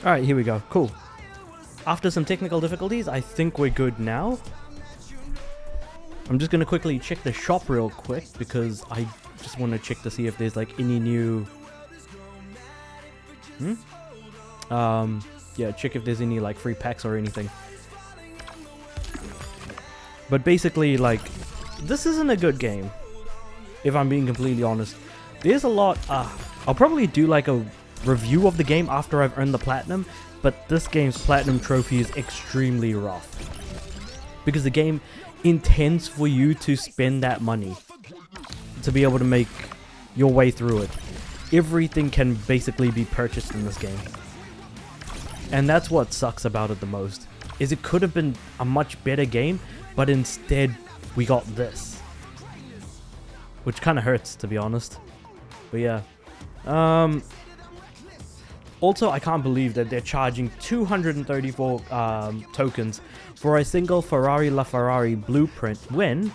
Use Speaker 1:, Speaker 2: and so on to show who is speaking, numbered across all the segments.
Speaker 1: Alright, here we go. Cool. After some technical difficulties, I think we're good now. I'm just going to quickly check the shop real quick because I just want to check to see if there's like any new... yeah, check if there's any like free packs or anything. But basically, like, this isn't a good game, if I'm being completely honest. There's a lot... I'll probably do like a review of the game after I've earned the platinum, but this game's platinum trophy is extremely rough. Because the game intends for you to spend that money to be able to make your way through it. Everything can basically be purchased in this game. And that's what sucks about it the most, is it could have been a much better game, but instead we got this. Which kind of hurts, to be honest. But yeah. Also, I can't believe that they're charging 234 tokens for a single Ferrari LaFerrari blueprint when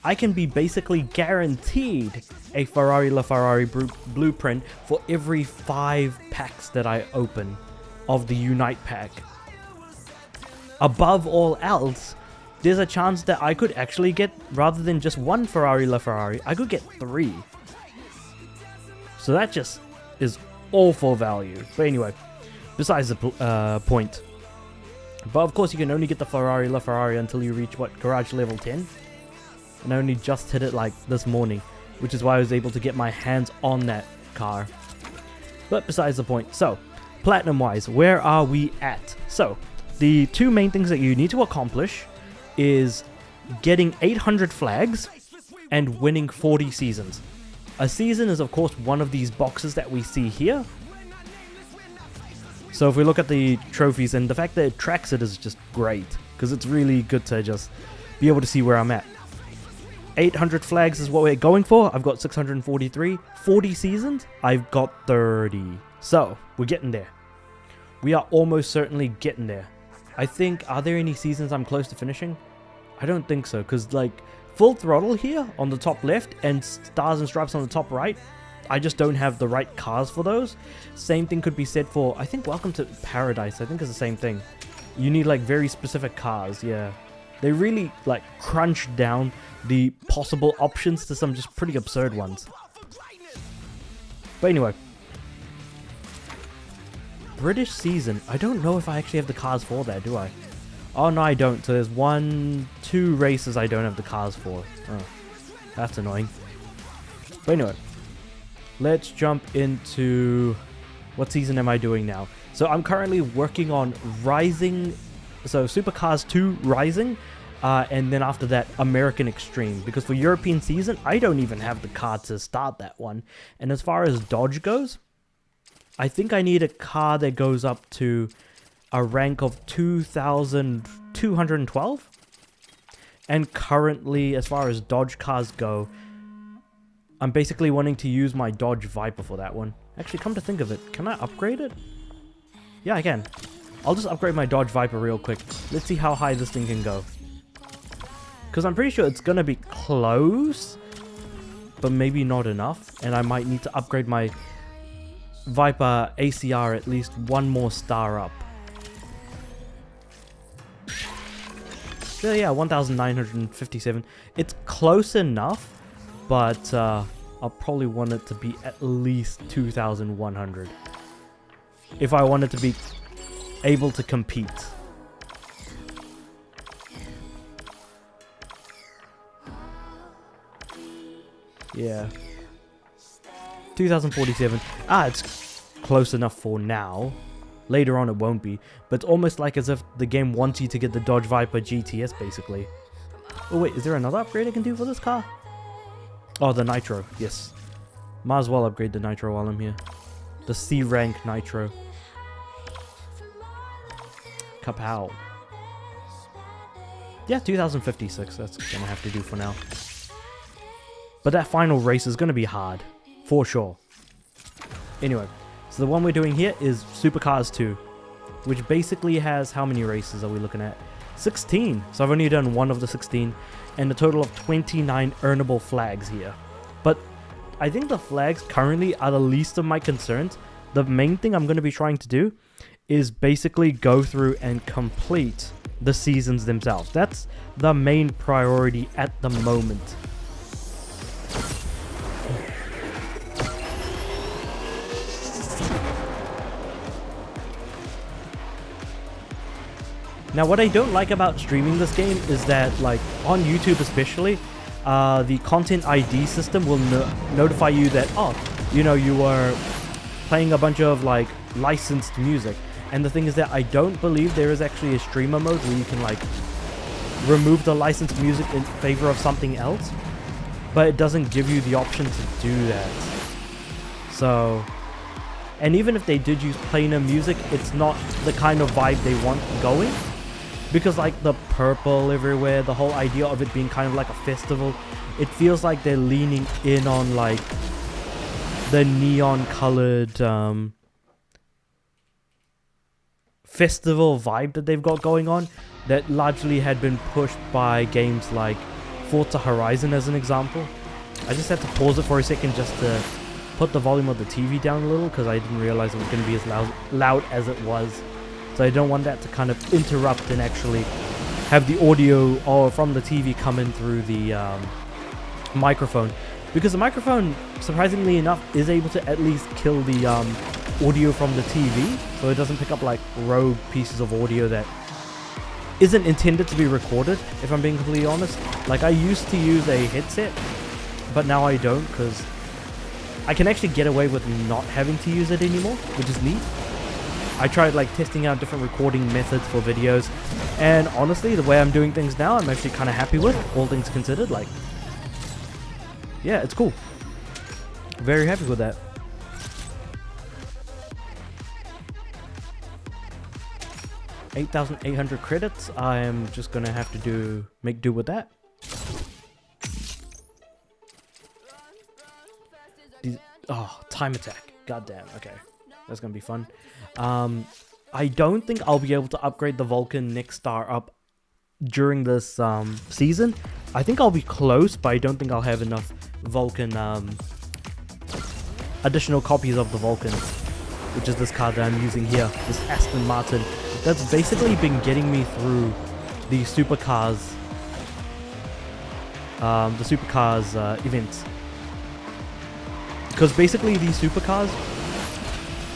Speaker 1: I can be basically guaranteed a Ferrari LaFerrari blueprint for every 5 packs that I open of the Unite pack. Above all else, there's a chance that I could actually get, rather than just 1 Ferrari LaFerrari, I could get 3. So that just is awful value. But anyway, besides the point. But of course you can only get the Ferrari LaFerrari until you reach, what, garage level 10? And I only just hit it like this morning, which is why I was able to get my hands on that car. But besides the point. So, platinum wise, where are we at? So, the 2 main things that you need to accomplish is getting 800 flags and winning 40 seasons. A season is of course one of these boxes that we see here. So if we look at the trophies, and the fact that it tracks it is just great, because it's really good to just be able to see where I'm at. 800 flags is what we're going for. I've got 643. 40 seasons, I've got 30. So we're getting there. We are almost certainly getting there. I think, are there any seasons I'm close to finishing? I don't think so, because like Full Throttle here on the top left and Stars and Stripes on the top right, I just don't have the right cars for those. Same thing could be said for, I think, Welcome to Paradise. I think it's the same thing. You need like very specific cars, yeah. They really like crunch down the possible options to some just pretty absurd ones. But anyway. British season. I don't know if I actually have the cars for that, do I? Oh no, I don't. So there's 2 races I don't have the cars for. Oh, that's annoying. But anyway, let's jump into what season am I doing now. So I'm currently working on Rising, so Supercars 2 Rising, and then after that American Extreme, because for European season I don't even have the car to start that one. And as far as Dodge goes, I think I need a car that goes up to a rank of 2,212. And currently, as far as Dodge cars go, I'm basically wanting to use my Dodge Viper for that one. Actually, come to think of it, can I upgrade it? Yeah, I can. I'll just upgrade my Dodge Viper real quick. Let's see how high this thing can go. Because I'm pretty sure it's going to be close, but maybe not enough. And I might need to upgrade my Viper ACR at least 1 more star up. So yeah, 1,957. It's close enough, but I'll probably want it to be at least 2,100 if I want it to be able to compete. Yeah. 2047. It's close enough for now. Later on it won't be, but it's almost like as if the game wants you to get the Dodge Viper GTS basically. Oh wait, is there another upgrade I can do for this car? Oh, the Nitro, yes. Might as well upgrade the Nitro while I'm here. The C rank Nitro. Kapow. Yeah, 2056, that's gonna have to do for now. But that final race is gonna be hard, for sure. Anyway. So the one we're doing here is Supercars 2, which basically has, how many races are we looking at? 16. So I've only done 1 of the 16, and a total of 29 earnable flags here. But I think the flags currently are the least of my concerns. The main thing I'm going to be trying to do is basically go through and complete the seasons themselves. That's the main priority at the moment. Now, what I don't like about streaming this game is that, like, on YouTube especially, the content ID system will notify you that, oh, you know, you are playing a bunch of, like, licensed music. And the thing is that I don't believe there is actually a streamer mode where you can, like, remove the licensed music in favor of something else. But it doesn't give you the option to do that. So, and even if they did use plainer music, it's not the kind of vibe they want going. Because, like, the purple everywhere, the whole idea of it being kind of like a festival, it feels like they're leaning in on, like, the neon colored festival vibe that they've got going on, that largely had been pushed by games like Forza Horizon as an example. I just had to pause it for a second just to put the volume of the TV down a little, because I didn't realize it was going to be as loud as it was. So I don't want that to kind of interrupt and actually have the audio or from the TV come in through the microphone. Because the microphone, surprisingly enough, is able to at least kill the audio from the TV. So it doesn't pick up like rogue pieces of audio that isn't intended to be recorded, if I'm being completely honest. Like, I used to use a headset, but now I don't, because I can actually get away with not having to use it anymore, which is neat. I tried like testing out different recording methods for videos, and honestly, the way I'm doing things now, I'm actually kind of happy with, all things considered. Like, yeah, it's cool. Very happy with that. $8,800 credits. I am just gonna have to make do with that. Time attack. Goddamn. Okay, that's gonna be fun. I don't think I'll be able to upgrade the Vulcan next star up during this season. I think I'll be close, but I don't think I'll have enough Vulcan additional copies of the Vulcan, which is this car that I'm using here, this Aston Martin. That's basically been getting me through the supercars events. Because basically these supercars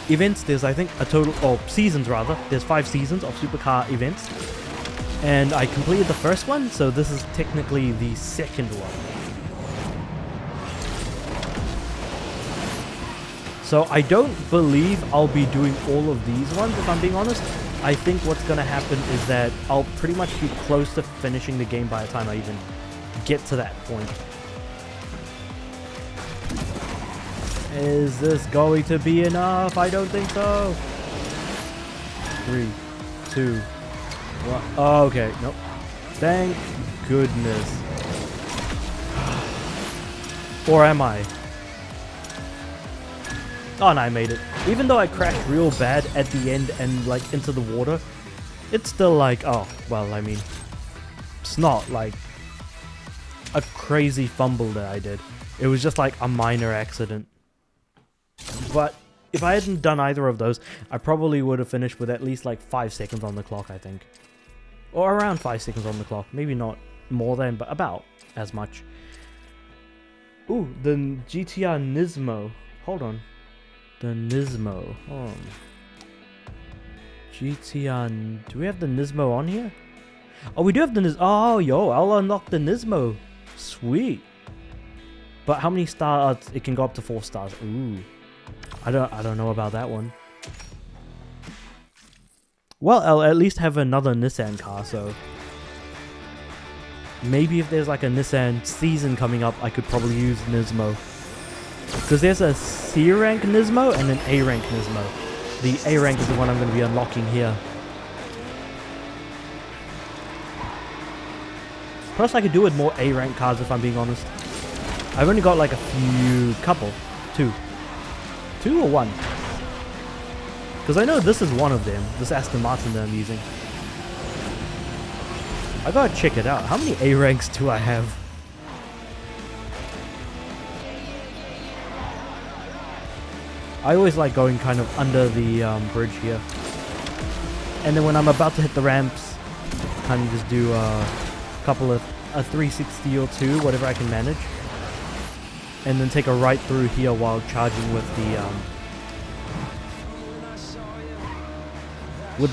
Speaker 1: events, there's I think a total, or seasons rather, there's 5 seasons of supercar events, and I completed the first one, so this is technically the second one. So I don't believe I'll be doing all of these ones, if I'm being honest. I think what's going to happen is that I'll pretty much be close to finishing the game by the time I even get to that point. Is this going to be enough? I don't think so. 3, 2, 1. Oh, okay, nope. Thank goodness. Or am I? Oh, and I made it. Even though I crashed real bad at the end and like into the water, it's still like, oh, well, I mean, it's not like a crazy fumble that I did. It was just like a minor accident. But if I hadn't done either of those, I probably would have finished with at least like 5 seconds on the clock, I think. Or around 5 seconds on the clock. Maybe not more than, but about as much. Ooh, the GTR Nismo. Hold on. The Nismo. Oh. GTR. Do we have the Nismo on here? Oh, we do have the Nismo. Oh, yo, I'll unlock the Nismo. Sweet. But how many stars? It can go up to 4 stars. Ooh. I don't know about that one. Well, I'll at least have another Nissan car, so maybe if there's like a Nissan season coming up, I could probably use Nismo. Because there's a C rank Nismo and an A rank Nismo. The A rank is the one I'm going to be unlocking here. Plus I could do with more A rank cars if I'm being honest. I've only got like a couple. 2 or 1? Because I know this is one of them. This Aston Martin that I'm using. I gotta check it out. How many A ranks do I have? I always like going kind of under the bridge here. And then when I'm about to hit the ramps, kind of just do a couple of a 360 or two, whatever I can manage. And then take a right through here while charging with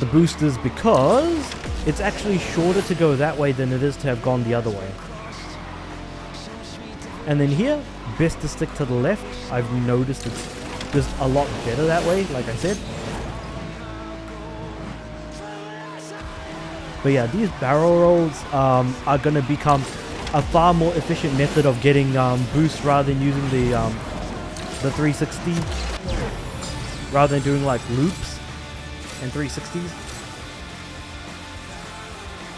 Speaker 1: the boosters, because it's actually shorter to go that way than it is to have gone the other way. And then here, best to stick to the left. I've noticed it's just a lot better that way, like I said. But yeah, these barrel rolls are going to become a far more efficient method of getting boosts rather than using the 360, rather than doing like loops and 360s.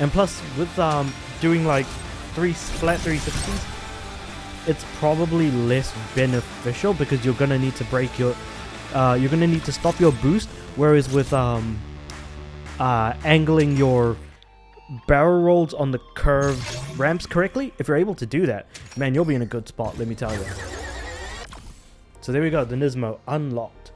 Speaker 1: And plus, with doing like flat 360s, it's probably less beneficial because you're gonna need to break your, you're gonna need to stop your boost. Whereas with angling your barrel rolls on the curved ramps correctly, if you're able to do that, man, you'll be in a good spot, let me tell you. So there we go, the Nismo unlocked.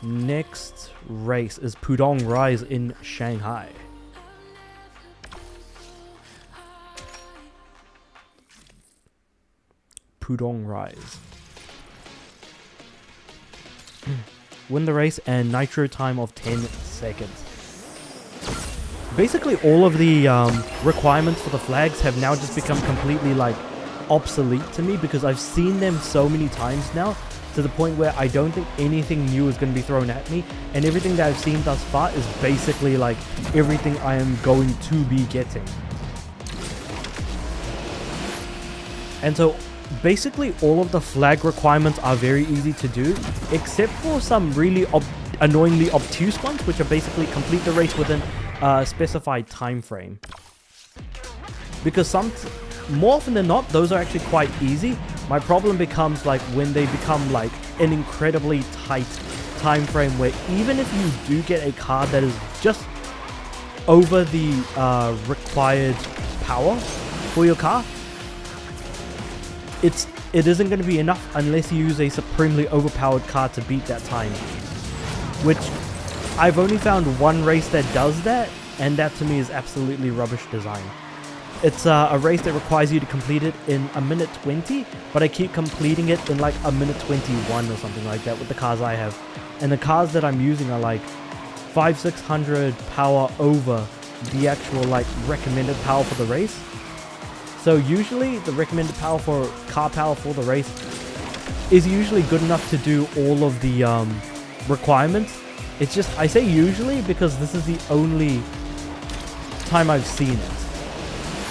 Speaker 1: Next race is Pudong Rise in Shanghai. Pudong Rise. Win the race and nitro time of 10 seconds. Basically all of the requirements for the flags have now just become completely like obsolete to me, because I've seen them so many times now, to the point where I don't think anything new is going to be thrown at me, and everything that I've seen thus far is basically like everything I am going to be getting. And so basically all of the flag requirements are very easy to do, except for some really annoyingly obtuse ones, which are basically complete the race within a specified time frame. Because more often than not, those are actually quite easy. My problem becomes like when they become like an incredibly tight time frame, where even if you do get a car that is just over the required power for your car, it isn't going to be enough unless you use a supremely overpowered car to beat that time. Which I've only found one race that does that, and that to me is absolutely rubbish design. It's a race that requires you to complete it in a minute 20, but I keep completing it in like a minute 21 or something like that with the cars I have. And the cars that I'm using are like 500-600 power over the actual like recommended power for the race. So usually the recommended power for car power for the race is usually good enough to do all of the requirements. It's just, I say usually because this is the only time I've seen it.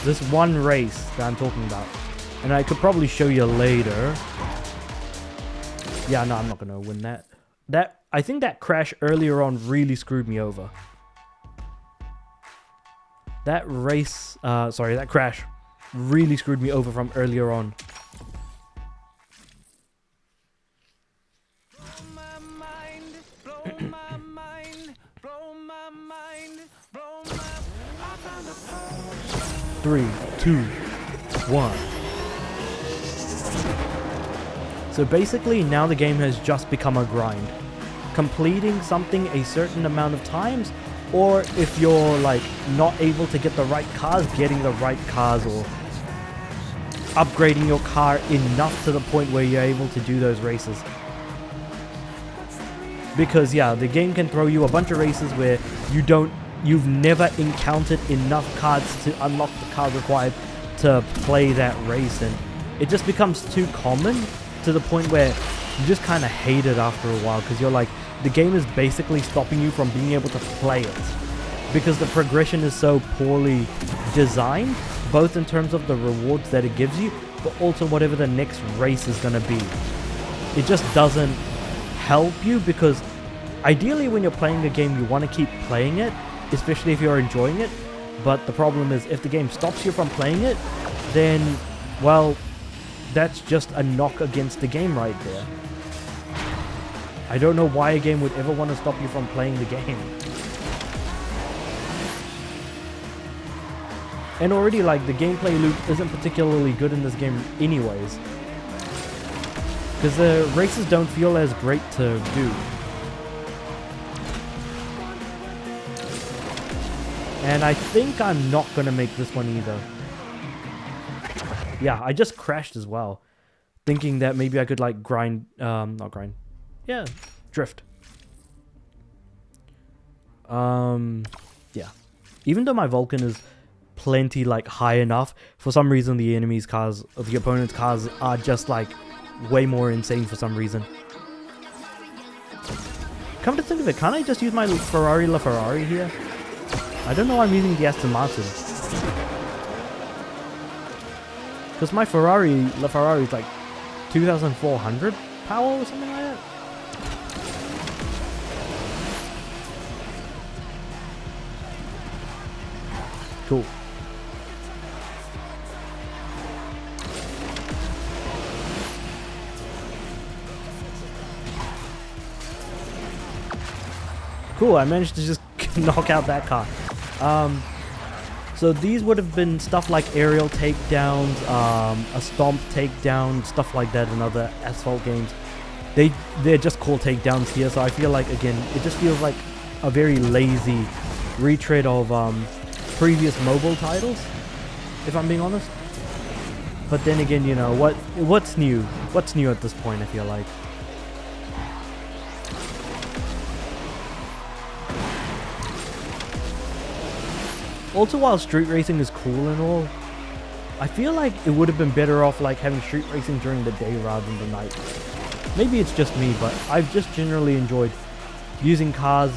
Speaker 1: This one race that I'm talking about. And I could probably show you later. Yeah, no, I'm not going to win that. I think that crash earlier on really screwed me over. That race, that crash really screwed me over from earlier on. Three, two, one. So basically now the game has just become a grind. Completing something a certain amount of times, or if you're like not able to get the right cars, getting the right cars, or upgrading your car enough to the point where you're able to do those races. Because yeah, the game can throw you a bunch of races where you've never encountered enough cards to unlock the card required to play that race, and it just becomes too common to the point where you just kind of hate it after a while, because you're like, the game is basically stopping you from being able to play it because the progression is so poorly designed, both in terms of the rewards that it gives you, but also whatever the next race is going to be. It just doesn't help you, because ideally when you're playing a game you want to keep playing it, especially if you're enjoying it. But the problem is, if the game stops you from playing it, then, well, that's just a knock against the game right there. I don't know why a game would ever want to stop you from playing the game. And already, like, the gameplay loop isn't particularly good in this game anyways. because the races don't feel as great to do. And I think I'm not going to make this one either. Yeah, I just crashed as well. Thinking that maybe I could like grind, not grind. Yeah, drift. Yeah. Even though my Vulcan is plenty like high enough, for some reason the enemy's cars, or the opponent's cars are just like way more insane for some reason. Come to think of it, can't I just use my Ferrari LaFerrari here? I don't know why I'm using the Aston Martin. Because my Ferrari LaFerrari is like 2,400 power or something like that. Cool. Cool, I managed to just knock out that car. So these would have been stuff like aerial takedowns, a stomp takedown, stuff like that in other Asphalt games. They're just called takedowns here, so I feel like, again, it just feels like a very lazy retread of previous mobile titles, if I'm being honest. But then again, you know, what's new? What's new at this point, I feel like. Also, while street racing is cool and all, I feel like it would have been better off like having street racing during the day rather than the night. Maybe it's just me, but I've just generally enjoyed using cars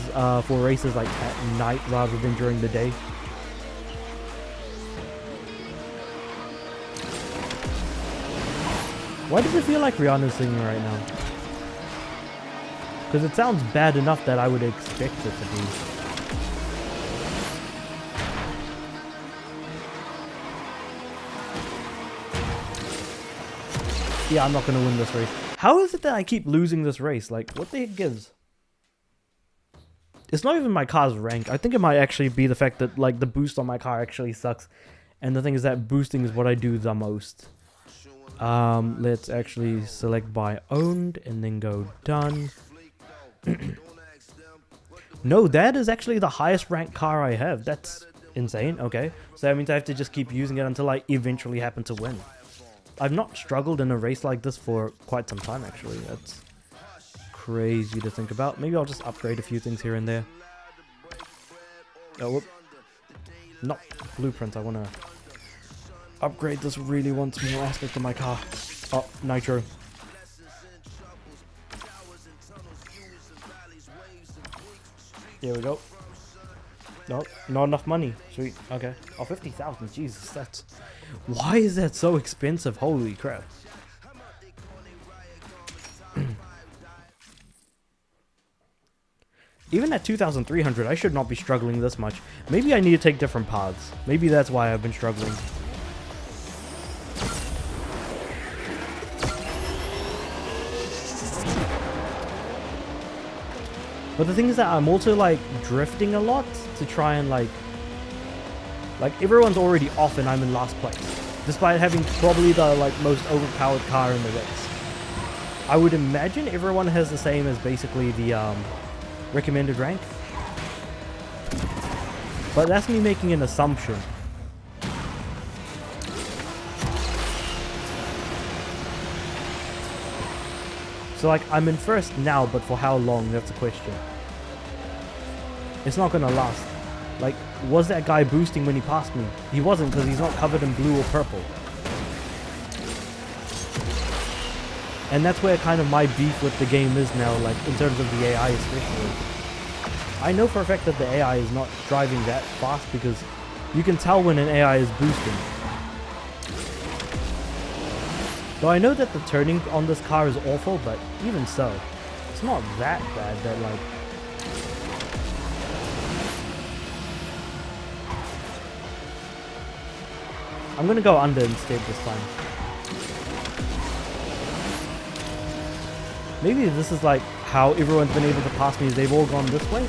Speaker 1: for races like at night rather than during the day. Why does it feel like Rihanna's singing right now? Because it sounds bad enough that I would expect it to be. Yeah, I'm not going to win this race. How is it that I keep losing this race? Like, what the heck gives? It's not even my car's rank. I think it might actually be the fact that, like, the boost on my car actually sucks. And the thing is that boosting is what I do the most. Let's actually select by owned and then go done. No, that is actually the highest ranked car I have. That's insane. Okay. So that means I have to just keep using it until I eventually happen to win. I've not struggled in a race like this for quite some time, actually. That's crazy to think about. Maybe I'll just upgrade a few things here and there. Oh, whoop. Not blueprints. I want to upgrade this really one small aspect of my car. Oh, nitro. Here we go. Nope, not enough money. Sweet. Okay. Oh, 50,000. Jesus, that's... Why is that so expensive? Holy crap. Even at 2,300, I should not be struggling this much. Maybe I need to take different paths. Maybe that's why I've been struggling. But the thing is that I'm also like drifting a lot to try and like everyone's already off and I'm in last place, despite having probably the like most overpowered car in the race. I would imagine everyone has the same as basically the recommended rank, but that's me making an assumption. So like I'm in first now, but for how long? That's the question. It's not gonna last. Like, was that guy boosting when he passed me? He wasn't, because he's not covered in blue or purple. And that's where kind of my beef with the game is now, like in terms of the AI especially. I know for a fact that the AI is not driving that fast because you can tell when an AI is boosting. Though I know that the turning on this car is awful, but even so, it's not that bad that like... I'm gonna go under instead this time. Maybe this is like how everyone's been able to pass me, is they've all gone this way.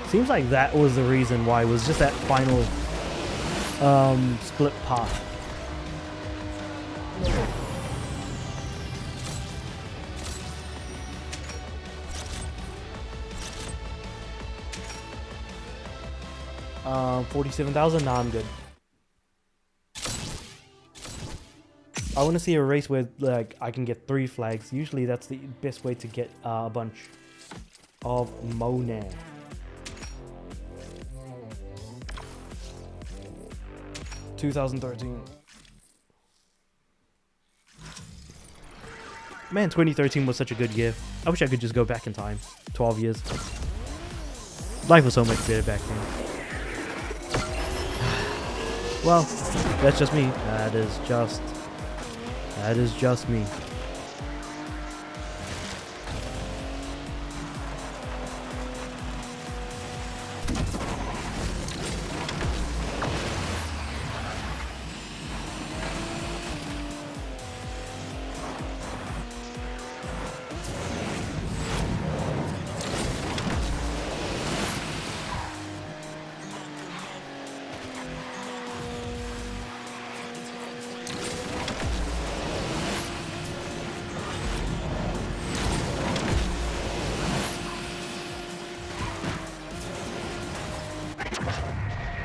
Speaker 1: Seems like that was the reason why, it was just that final split path. Um, 47,000? Nah, I'm good. I want to see a race where like I can get 3 flags. Usually that's the best way to get a bunch of money. (2013) Man, 2013 was such a good year. I wish I could just go back in time. 12 years. Life was so much better back then. Well, that's just me. That is just me.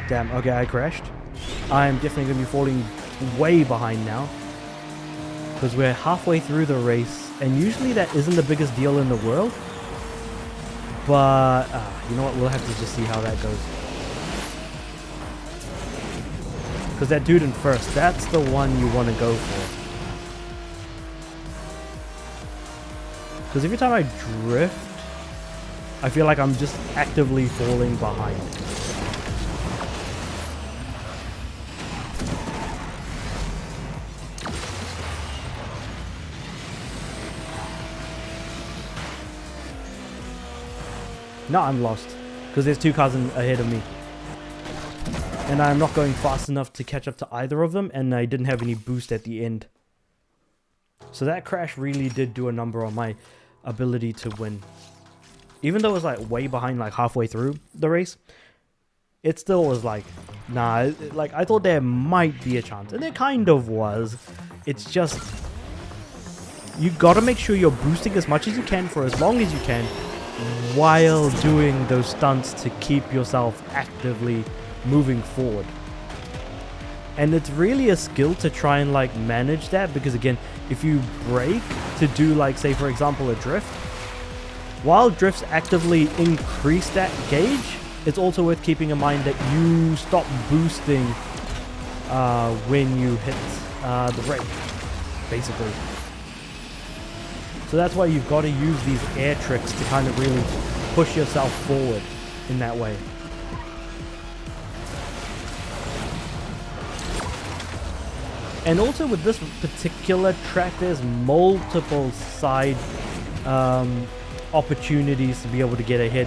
Speaker 1: Damn, okay, I crashed. I'm definitely going to be falling way behind now. Because we're halfway through the race. And usually that isn't the biggest deal in the world. But, you know what, we'll have to just see how that goes. Because that dude in first, that's the one you want to go for. Because every time I drift, I feel like I'm just actively falling behind. No, I'm lost. Because there's 2 cars ahead of me. And I'm not going fast enough to catch up to either of them. And I didn't have any boost at the end. So that crash really did do a number on my ability to win. Even though it was like way behind, like halfway through the race. It still was like, nah, like I thought there might be a chance. And there kind of was. It's just, you gotta make sure you're boosting as much as you can for as long as you can. While doing those stunts to keep yourself actively moving forward. And it's really a skill to try and like manage that, because again, if you brake to do like, say for example, a drift, while drifts actively increase that gauge, it's also worth keeping in mind that you stop boosting when you hit the brake, basically. So that's why you've got to use these air tricks to kind of really push yourself forward in that way. And also with this particular track, there's multiple side opportunities to be able to get ahead.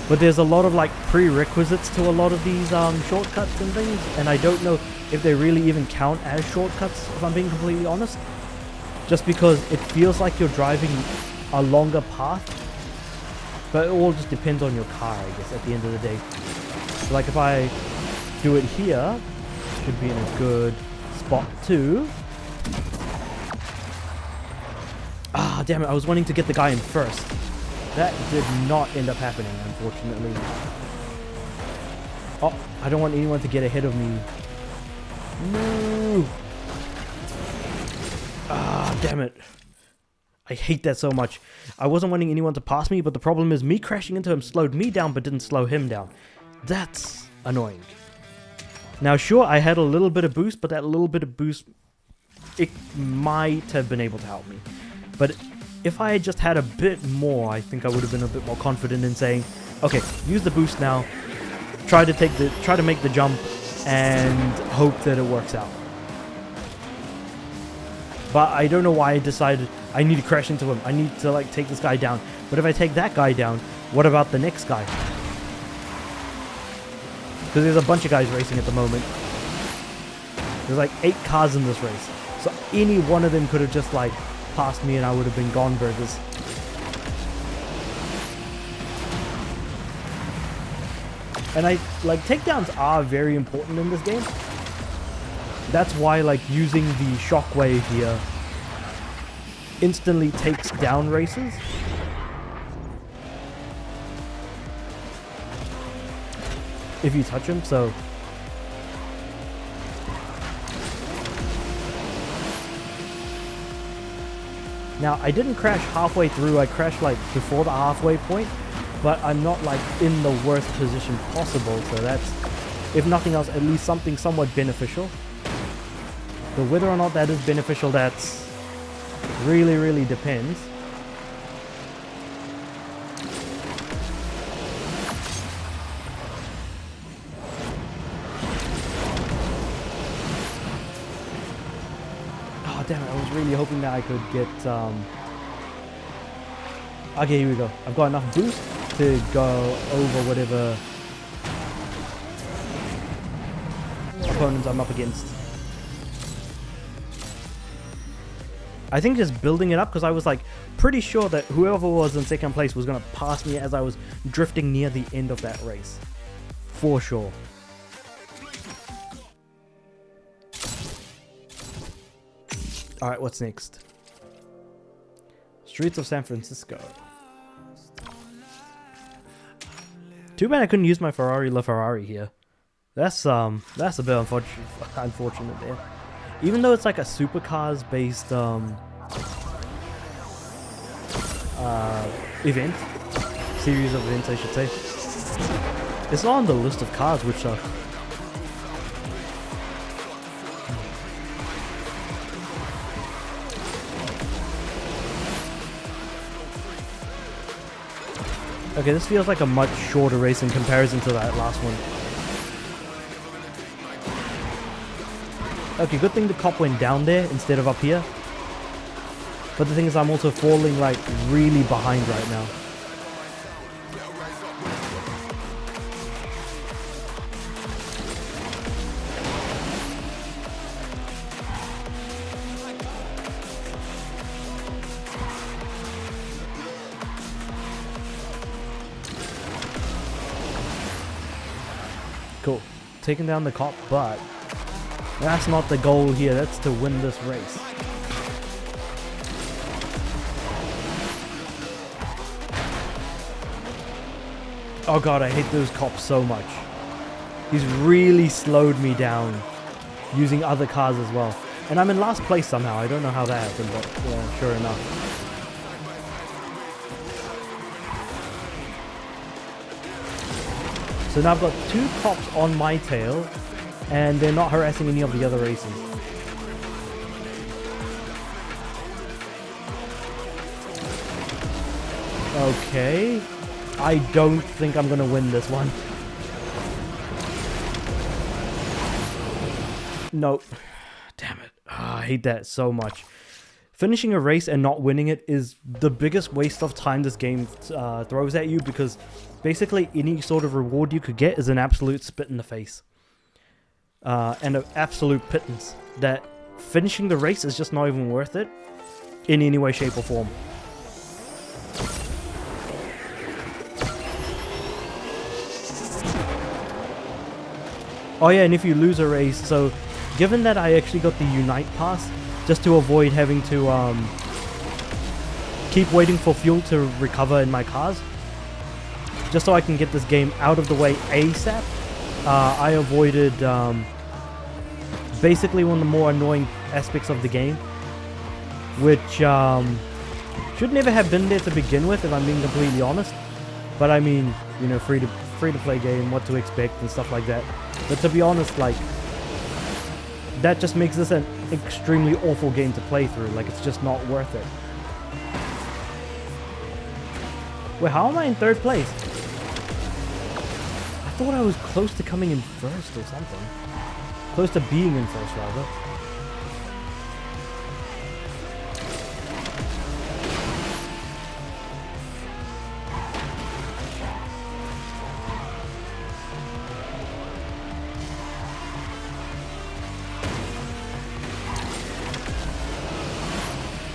Speaker 1: But there's a lot of like prerequisites to a lot of these shortcuts and things. And I don't know if they really even count as shortcuts, if I'm being completely honest. Just because it feels like you're driving a longer path. But it all just depends on your car, I guess, at the end of the day. So like if I do it here, should be in a good spot too. Ah, damn it, I was wanting to get the guy in first. That did not end up happening, unfortunately. Oh, I don't want anyone to get ahead of me. No! Ah, damn it. I hate that so much. I wasn't wanting anyone to pass me, but the problem is me crashing into him slowed me down but didn't slow him down. That's annoying. Now sure, I had a little bit of boost, but that little bit of boost, it might have been able to help me. But if I had just had a bit more, I think I would have been a bit more confident in saying, okay, use the boost now, try to make the jump, and hope that it works out. But I don't know why I decided I need to crash into him. I need to like take this guy down. But if I take that guy down, what about the next guy? Because there's a bunch of guys racing at the moment. There's like 8 cars in this race. So any one of them could have just like passed me and I would have been gone burgers. And takedowns are very important in this game. That's why using the shockwave here instantly takes down races. If you touch him, so now I didn't crash halfway through, I crashed before the halfway point, but I'm not in the worst position possible, so that's, if nothing else, at least something somewhat beneficial. But whether or not that is beneficial, that's really depends. Damn it, I was really hoping that I could get, okay, here we go. I've got enough boost to go over whatever opponents I'm up against. I think just building it up, because I was pretty sure that whoever was in second place was going to pass me as I was drifting near the end of that race. For sure. Alright, what's next? Streets of San Francisco. Too bad I couldn't use my Ferrari LaFerrari here. That's a bit unfortunate there. Even though it's a supercars based event, series of events I should say. It's not on the list of cars, which sucks. Okay, this feels like a much shorter race in comparison to that last one. Okay, good thing the cop went down there instead of up here. But the thing is, I'm also falling really behind right now. Cool. Taking down the cop, but that's not the goal here. That's to win this race. Oh god, I hate those cops so much. He's really slowed me down using other cars as well. And I'm in last place somehow. I don't know how that happened, but yeah, sure enough. So now I've got two cops on my tail, and they're not harassing any of the other races. Okay. I don't think I'm gonna win this one. Nope. Damn it. I hate that so much. Finishing a race and not winning it is the biggest waste of time this game throws at you, because basically any sort of reward you could get is an absolute spit in the face. And an absolute pittance that finishing the race is just not even worth it in any way, shape or form. Oh yeah, and if you lose a race, so given that I actually got the Unite pass, just to avoid having to keep waiting for fuel to recover in my cars, just so I can get this game out of the way ASAP, I avoided basically one of the more annoying aspects of the game, which should never have been there to begin with, if I'm being completely honest. But I mean, you know, free to play game, what to expect and stuff like that. But to be honest, that just makes this an extremely awful game to play through. It's just not worth it. Wait, how am I in third place? I thought I was close to coming in first or something. Close to being in first, rather.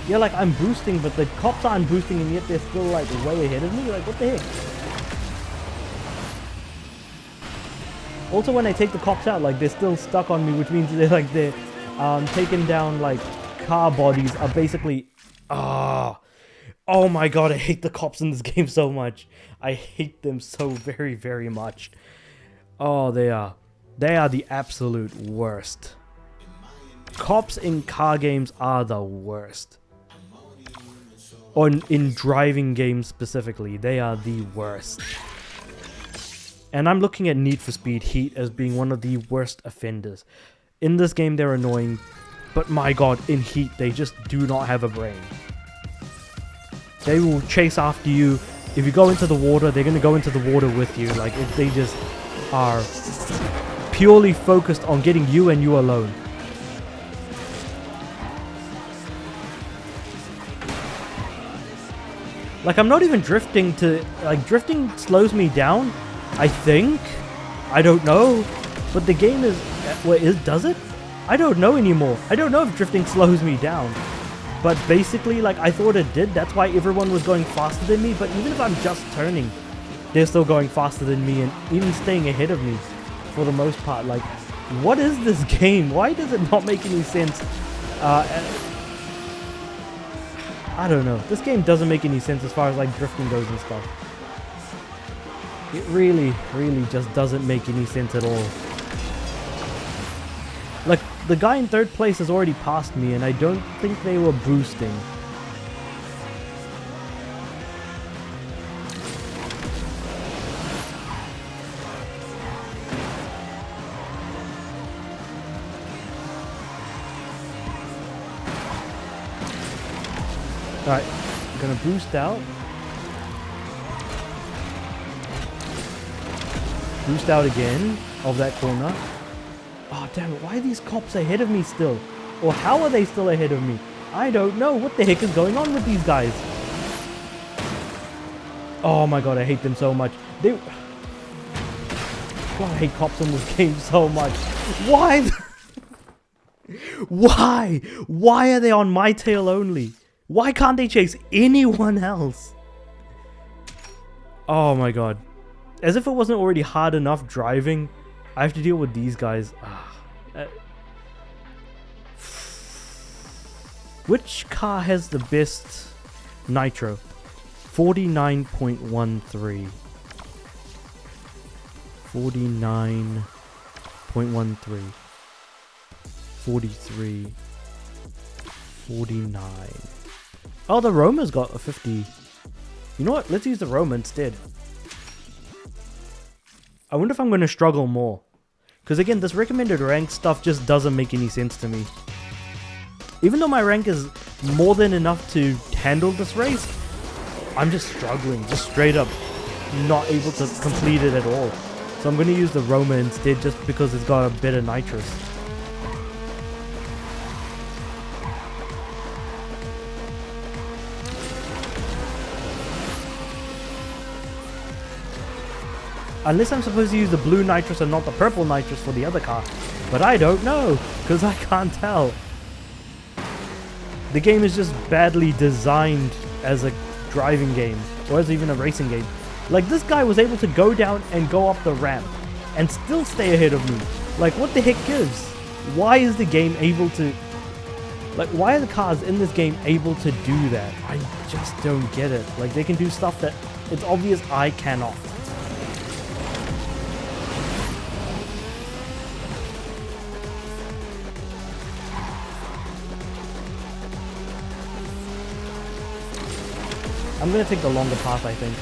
Speaker 1: Yeah, I'm boosting, but the cops aren't boosting, and yet they're still, way ahead of me? What the heck? Also, when I take the cops out, like, they're still stuck on me, which means they're taking down, like, car bodies are basically... Oh my god, I hate the cops in this game so much. I hate them so very, very much. Oh, they are the absolute worst. Cops in car games are the worst. Or in driving games specifically, they are the worst. And I'm looking at Need for Speed Heat as being one of the worst offenders. In this game, they're annoying, but my god, in Heat, they just do not have a brain. They will chase after you. If you go into the water, they're going to go into the water with you. Like, they just are purely focused on getting you and you alone. Like, I'm not even drifting to... Like, drifting slows me down, I think. I don't know. But the game is... Wait, does it? I don't know anymore. I don't know if drifting slows me down. But basically, like, I thought it did. That's why everyone was going faster than me. But even if I'm just turning, they're still going faster than me and even staying ahead of me for the most part. Like, what is this game? Why does it not make any sense? I don't know. This game doesn't make any sense as far as, like, drifting goes and stuff. It really, really just doesn't make any sense at all. Like, the guy in third place has already passed me, and I don't think they were boosting. Alright, I'm gonna boost out. Boost out again of that corner. Oh, damn it. Why are these cops ahead of me still? Or how are they still ahead of me? I don't know. What the heck is going on with these guys? Oh my god, I hate them so much. God, I hate cops in this game so much. Why? Why? Why are they on my tail only? Why can't they chase anyone else? Oh my god. As if it wasn't already hard enough driving, I have to deal with these guys. Which car has the best nitro? 49.13. 49.13. 43. 49. Oh, the Roma's got a 50. You know what? Let's use the Roma instead. I wonder if I'm going to struggle more. Because again, this recommended rank stuff just doesn't make any sense to me. Even though my rank is more than enough to handle this race, I'm just struggling. Just straight up not able to complete it at all. So I'm going to use the Roma instead just because it's got a better nitrous. Unless I'm supposed to use the blue nitrous and not the purple nitrous for the other car. But I don't know, because I can't tell. The game is just badly designed as a driving game, or as even a racing game. Like, this guy was able to go down and go up the ramp, and still stay ahead of me. Like, what the heck gives? Why is the game able to... Like, why are the cars in this game able to do that? I just don't get it. Like, they can do stuff that it's obvious I cannot. I'm gonna take the longer path, I think.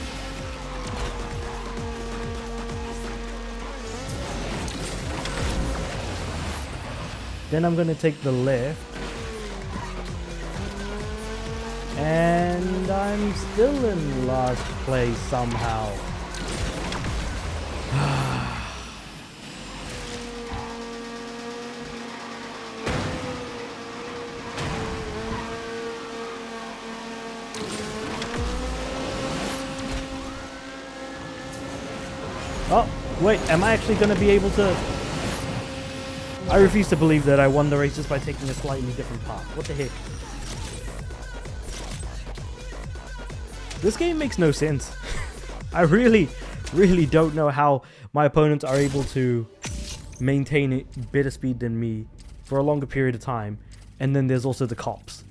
Speaker 1: Then I'm gonna take the left. And I'm still in last place somehow. Oh, wait, am I actually going to be able to... I refuse to believe that I won the race just by taking a slightly different path. What the heck? This game makes no sense. I really don't know how my opponents are able to maintain better speed than me for a longer period of time. And then there's also the cops.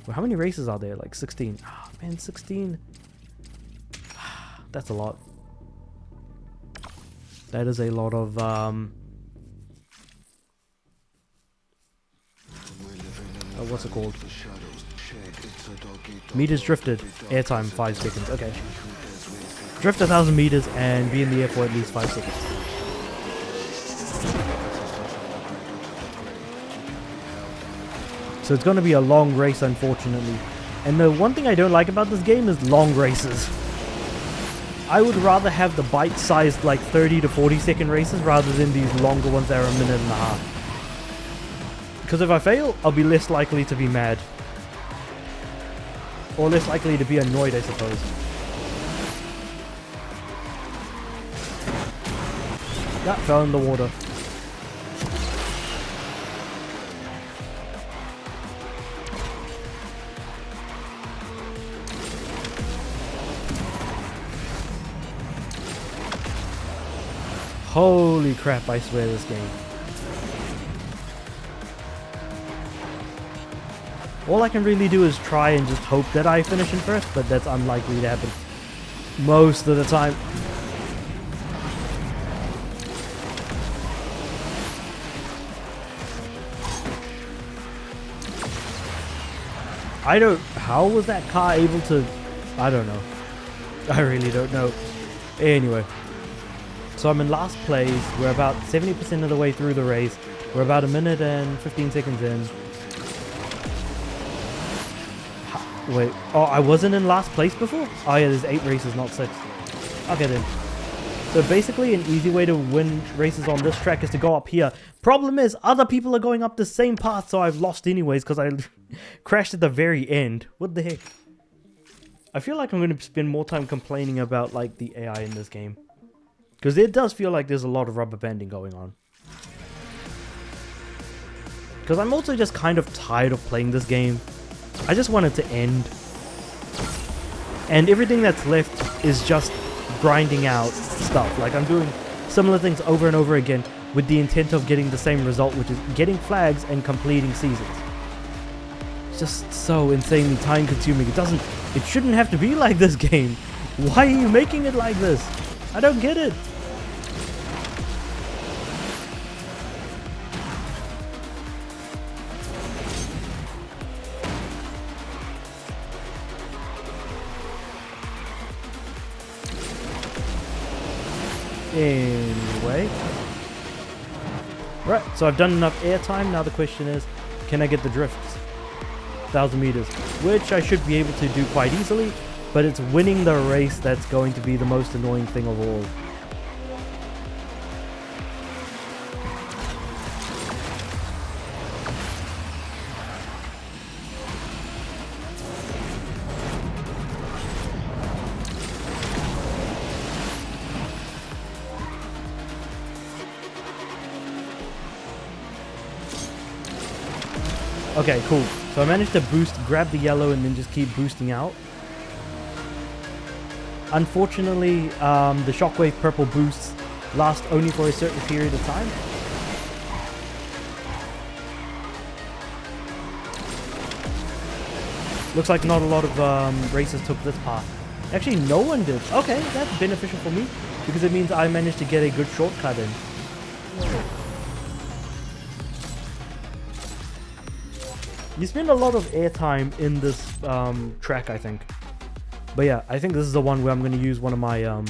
Speaker 1: Well, how many races are there? Like 16. Oh, man, 16. That's a lot. That is a lot of what's it called? Meters drifted. Airtime 5 seconds. Okay. Drift 1,000 meters and be in the air for at least 5 seconds. So it's going to be a long race, unfortunately. And the one thing I don't like about this game is long races. I would rather have the bite-sized like 30 to 40 second races rather than these longer ones that are a minute and a half. Because if I fail, I'll be less likely to be mad. Or less likely to be annoyed, I suppose. Yeah, fell in the water. Holy crap, I swear this game. All I can really do is try and just hope that I finish in first, but that's unlikely to happen most of the time. How was that car able to, I don't know. I really don't know. Anyway. So I'm in last place. We're about 70% of the way through the race. We're about a minute and 15 seconds in. Wait. Oh, I wasn't in last place before? Oh yeah, there's 8 races, not 6. Okay then. So basically an easy way to win races on this track is to go up here. Problem is, other people are going up the same path, so I've lost anyways because I crashed at the very end. What the heck? I feel like I'm going to spend more time complaining about like the AI in this game. Because it does feel like there's a lot of rubber banding going on. Because I'm also just kind of tired of playing this game. I just want it to end. And everything that's left is just grinding out stuff. Like I'm doing similar things over and over again with the intent of getting the same result, which is getting flags and completing seasons. It's just so insanely time consuming. It shouldn't have to be like this game. Why are you making it like this? I don't get it. Anyway. Right, so I've done enough airtime. Now the question is, can I get the drifts? 1,000 meters. Which I should be able to do quite easily, but it's winning the race that's going to be the most annoying thing of all. Okay, cool. So I managed to grab the yellow and then just keep boosting out. Unfortunately, the shockwave purple boosts last only for a certain period of time. Looks like not a lot of races took this path. Actually, no one did. Okay, that's beneficial for me because it means I managed to get a good shortcut in. You spend a lot of airtime in this track, I think. But yeah, I think this is the one where I'm going to use one of my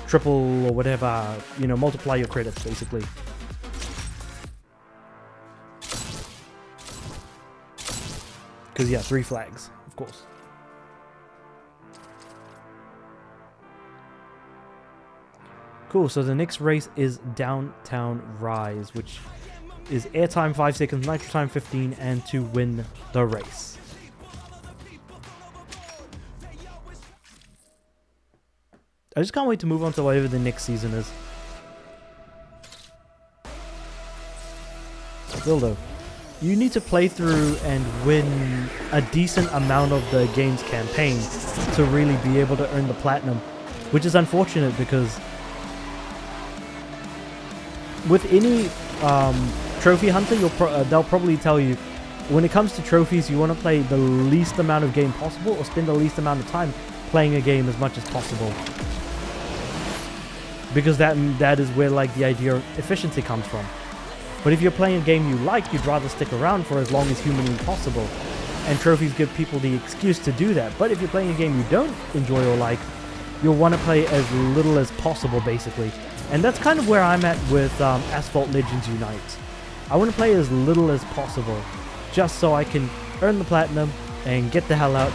Speaker 1: triple or whatever, you know, multiply your credits, basically. Because yeah, 3 flags, of course. Cool, so the next race is Downtown Rise, which is airtime 5 seconds, nitro time 15, and to win the race. I just can't wait to move on to whatever the next season is. Still though, you need to play through and win a decent amount of the game's campaign to really be able to earn the platinum, which is unfortunate because with any trophy hunter, they'll probably tell you, when it comes to trophies, you want to play the least amount of game possible, or spend the least amount of time playing a game as much as possible. Because that is where like the idea of efficiency comes from. But if you're playing a game you like, you'd rather stick around for as long as humanly possible. And trophies give people the excuse to do that. But if you're playing a game you don't enjoy or like, you'll want to play as little as possible, basically. And that's kind of where I'm at with Asphalt Legends Unite. I want to play as little as possible, just so I can earn the platinum and get the hell out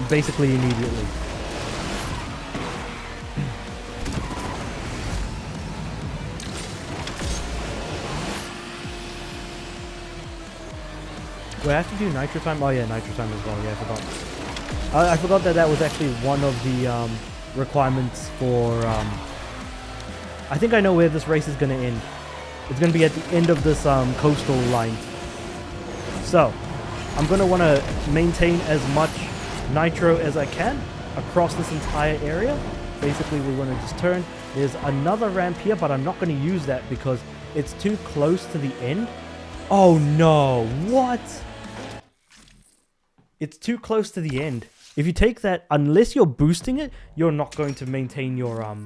Speaker 1: basically immediately. Wait, I have to do Nitro Time? Oh yeah, Nitro Time as well, yeah, I forgot. I forgot that was actually one of the requirements for... I think I know where this race is going to end. It's going to be at the end of this coastal line. So, I'm going to want to maintain as much nitro as I can across this entire area. Basically, we want to just turn. There's another ramp here, but I'm not going to use that because it's too close to the end. Oh no, what? It's too close to the end. If you take that, unless you're boosting it, you're not going to maintain your,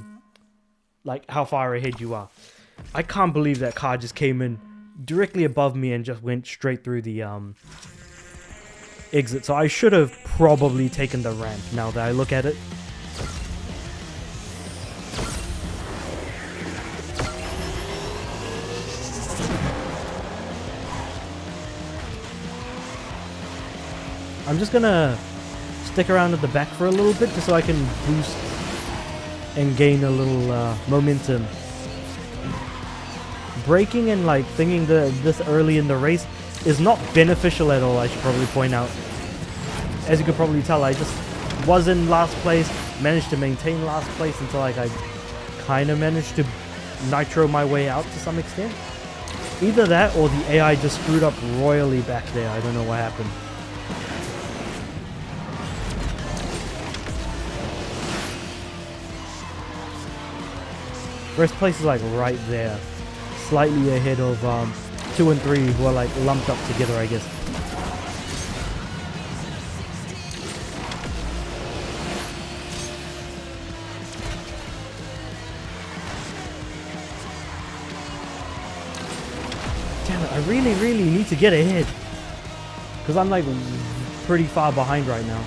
Speaker 1: like, how far ahead you are. I can't believe that car just came in directly above me and just went straight through the, exit. So I should have probably taken the ramp now that I look at it. I'm just gonna stick around at the back for a little bit just so I can boost and gain a little momentum. Braking and like thinking this early in the race is not beneficial at all, I should probably point out. As you could probably tell, I just was in last place, managed to maintain last place until like I kind of managed to nitro my way out to some extent. Either that or the AI just screwed up royally back there. I don't know what happened. First place is like right there, slightly ahead of 2 and 3 who are like lumped up together, I guess. Damn it, I really need to get ahead, because I'm like pretty far behind right now.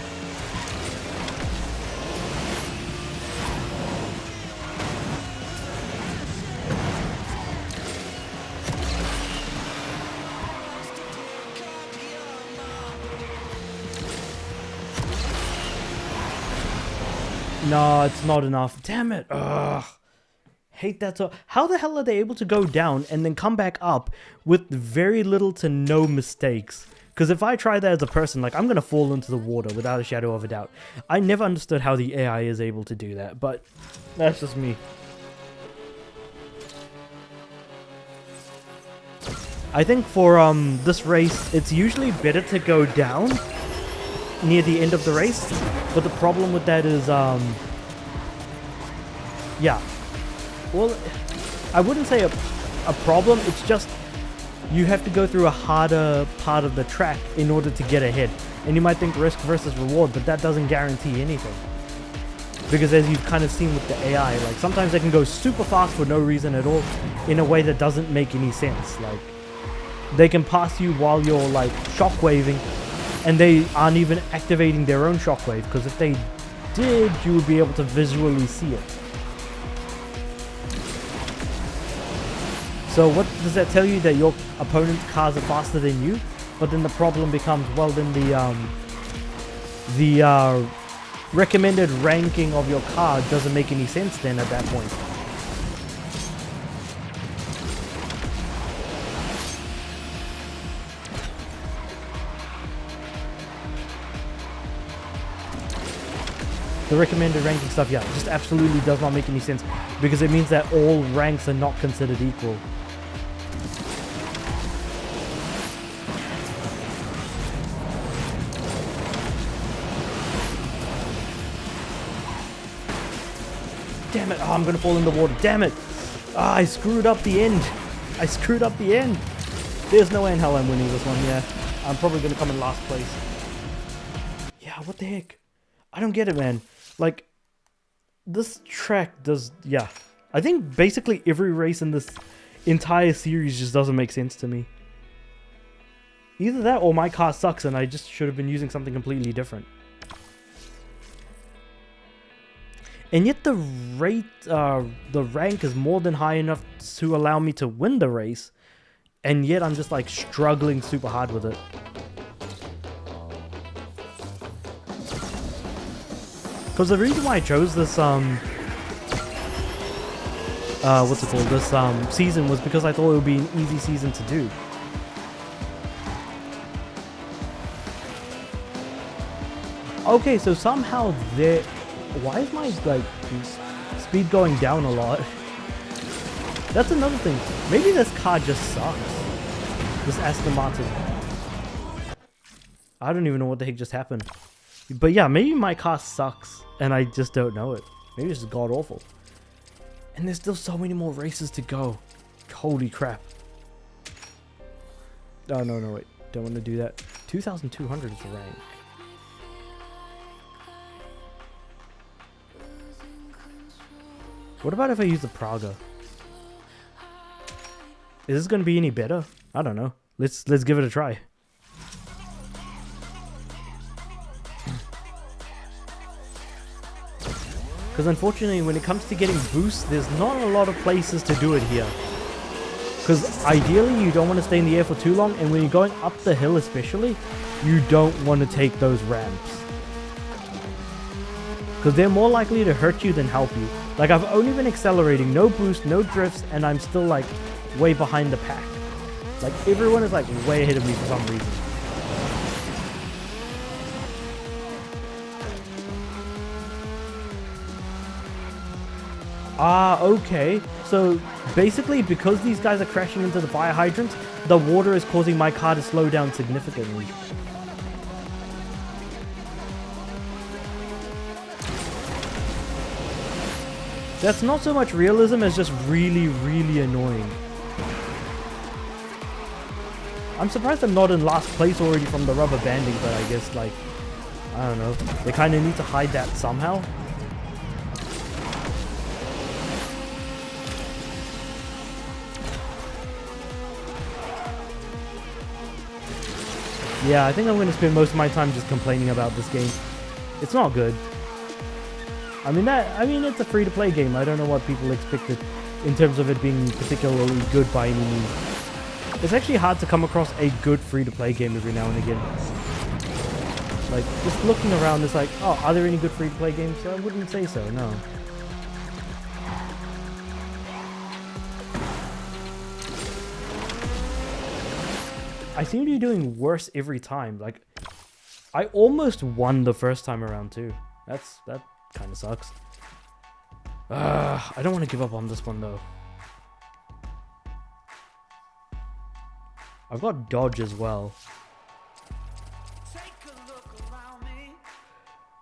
Speaker 1: No, it's not enough. Damn it. Ugh. Hate that so. How the hell are they able to go down and then come back up with very little to no mistakes? Because if I try that as a person, like, I'm going to fall into the water without a shadow of a doubt. I never understood how the AI is able to do that, but that's just me. I think for this race, it's usually better to go down near the end of the race, but the problem with that is yeah, well, I wouldn't say a problem, it's just you have to go through a harder part of the track in order to get ahead, and you might think risk versus reward, but that doesn't guarantee anything, because as you've kind of seen with the AI, like sometimes they can go super fast for no reason at all in a way that doesn't make any sense. Like they can pass you while you're like shockwaving, and they aren't even activating their own shockwave, because if they did, you would be able to visually see it. So what does that tell you? That your opponent's cars are faster than you? But then the problem becomes, well, then the recommended ranking of your car doesn't make any sense then at that point. The recommended ranking stuff, yeah, just absolutely does not make any sense, because it means that all ranks are not considered equal. Damn it, oh, I'm gonna fall in the water, damn it! Ah, I screwed up the end. I screwed up the end. There's no way in hell I'm winning this one, yeah. I'm probably going to come in last place. Yeah, what the heck? I don't get it, man. Like, this track does... Yeah. I think basically every race in this entire series just doesn't make sense to me. Either that or my car sucks and I just should have been using something completely different. And yet the rank is more than high enough to allow me to win the race. And yet I'm just like struggling super hard with it. Because the reason why I chose this, what's it called, this season was because I thought it would be an easy season to do. Okay, so somehow there... Why is my, like, speed going down a lot? That's another thing. Maybe this car just sucks. This Aston Martin. I don't even know what the heck just happened. But yeah, maybe my car sucks and I just don't know it. Maybe it's just god awful. And there's still so many more races to go. Holy crap. Oh, no, wait. Don't want to do that. 2,200 is the rank. What about if I use the Praga? Is this going to be any better? I don't know. Let's give it a try. Because unfortunately, when it comes to getting boosts, there's not a lot of places to do it here. Because ideally, you don't want to stay in the air for too long, and when you're going up the hill especially, you don't want to take those ramps. Because they're more likely to hurt you than help you. Like, I've only been accelerating, no boost, no drifts, and I'm still, like, way behind the pack. Like, everyone is, like, way ahead of me for some reason. Ah, okay. So, basically, because these guys are crashing into the fire hydrants, the water is causing my car to slow down significantly. That's not so much realism as just really, really annoying. I'm surprised I'm not in last place already from the rubber banding, but I guess, like, I don't know. They kind of need to hide that somehow. Yeah, I think I'm going to spend most of my time just complaining about this game. It's not good. I mean, it's a free-to-play game. I don't know what people expected in terms of it being particularly good by any means. It's actually hard to come across a good free-to-play game every now and again. Like, just looking around, it's like, oh, are there any good free-to-play games? I wouldn't say so, no. I seem to be doing worse every time. Like, I almost won the first time around too. That kind of sucks. I don't want to give up on this one though. I've got dodge as well.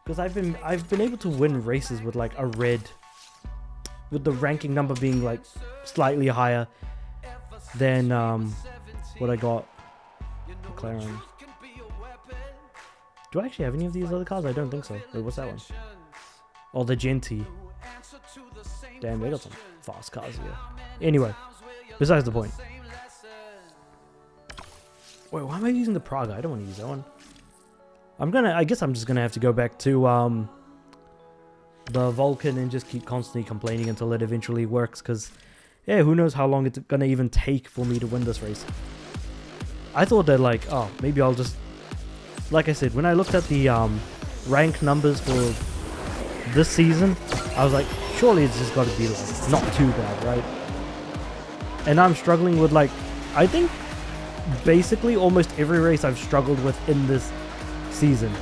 Speaker 1: Because I've been able to win races with like a red, with the ranking number being like slightly higher than what I got. McLaren. Do I actually have any of these other cars? I don't think so. Wait, what's that one? Oh, the Genti. Damn, they got some fast cars here. Anyway, besides the point. Wait, why am I using the Praga? I don't want to use that one. I guess I'm just gonna have to go back to the Vulcan and just keep constantly complaining until it eventually works, because yeah, who knows how long it's gonna even take for me to win this race. I thought that, like, oh, maybe I'll just, like I said, when I looked at the rank numbers for this season, I was like, surely it's just got to be like not too bad, right? And I'm struggling with, like, I think basically almost every race I've struggled with in this season.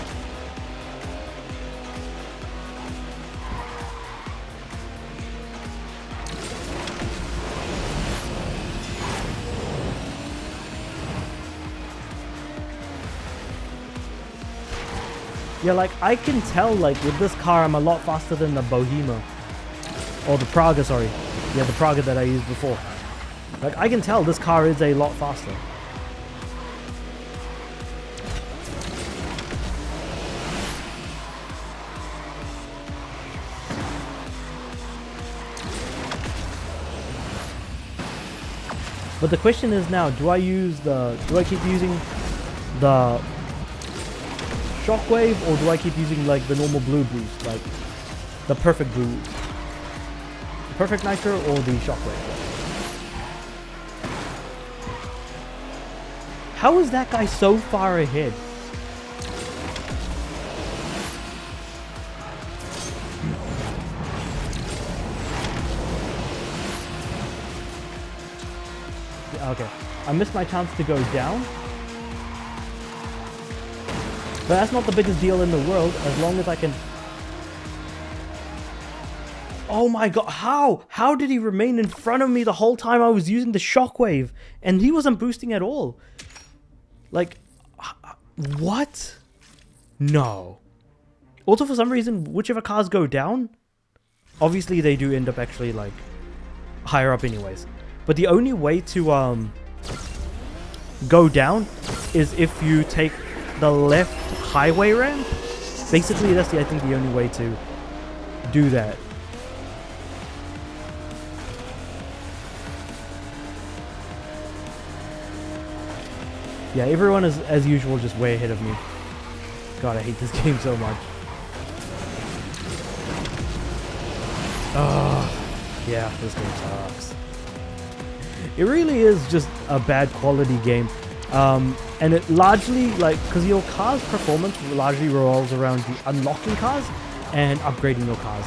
Speaker 1: Yeah, like, I can tell, like, with this car, I'm a lot faster than the Bohema. Or the Praga, sorry. Yeah, the Praga that I used before. Like, I can tell this car is a lot faster. But the question is now, do I keep using the shockwave, or do I keep using like the normal blue boost, like the perfect boost? The perfect nitro or the shockwave? How is that guy so far ahead? Okay, I missed my chance to go down. But that's not the biggest deal in the world, as long as I can... Oh my god, how? How did he remain in front of me the whole time I was using the shockwave? And he wasn't boosting at all. Like, what? No. Also, for some reason, whichever cars go down, obviously they do end up actually, like, higher up anyways. But the only way to go down is if you take the left highway ramp. Basically, that's I think the only way to do that. Yeah, everyone is, as usual, just way ahead of me. God, I hate this game so much. Oh, yeah, this game sucks. It really is just a bad quality game. And it largely, like, because your car's performance largely revolves around the unlocking cars and upgrading your cars.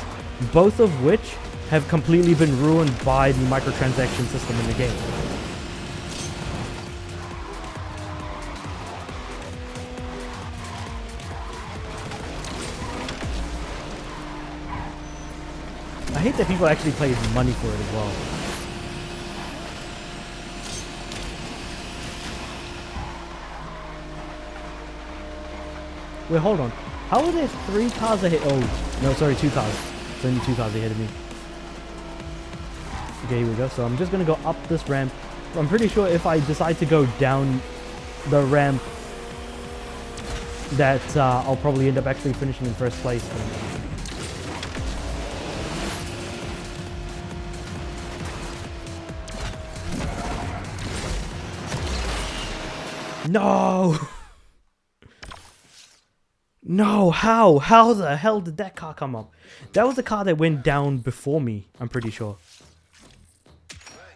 Speaker 1: Both of which have completely been ruined by the microtransaction system in the game. I hate that people actually pay money for it as well. Wait, hold on. How are there 3 cars ahead? Oh, no, sorry, 2 cars. It's only 2 cars ahead of me. Okay, here we go. So I'm just going to go up this ramp. I'm pretty sure if I decide to go down the ramp, that I'll probably end up actually finishing in first place. No! No, how? How the hell did that car come up? That was the car that went down before me, I'm pretty sure.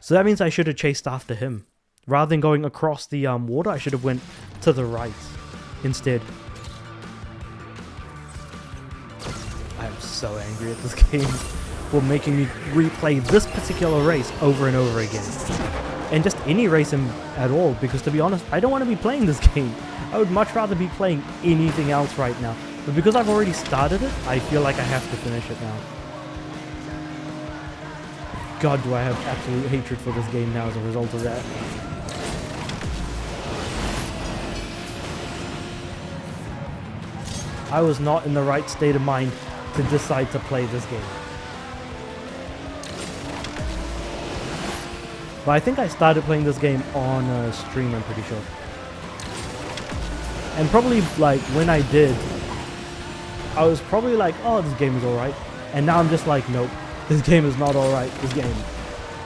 Speaker 1: So that means I should have chased after him. Rather than going across the water, I should have went to the right instead. I am so angry at this game for making me replay this particular race over and over again. And just any race at all, because to be honest, I don't want to be playing this game. I would much rather be playing anything else right now. But because I've already started it, I feel like I have to finish it now. God, do I have absolute hatred for this game now as a result of that. I was not in the right state of mind to decide to play this game. But I think I started playing this game on a stream, I'm pretty sure. And probably, like, when I did, I was probably like, oh, this game is alright. And now I'm just like, nope, this game is not alright. This game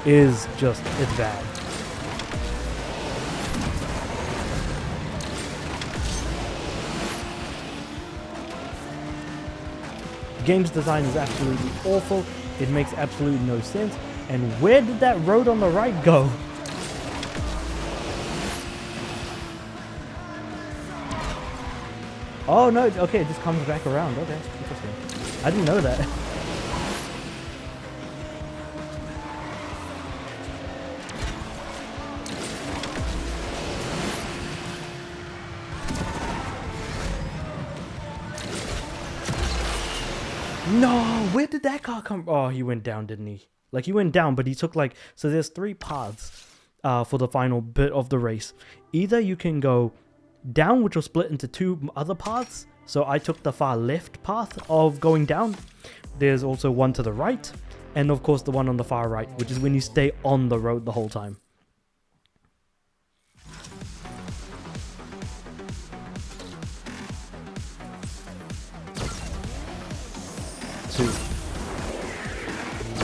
Speaker 1: is just, it's bad. The game's design is absolutely awful. It makes absolutely no sense. And where did that road on the right go? Oh no, okay, it just comes back around. Okay, interesting. I didn't know that. No, where did that car come? Oh, he went down, didn't he? Like, he went down, but he took like, so there's 3 paths for the final bit of the race. Either you can go down, which will split into 2 other paths. So I took the far left path of going down. There's also one to the right. And of course the one on the far right, which is when you stay on the road the whole time.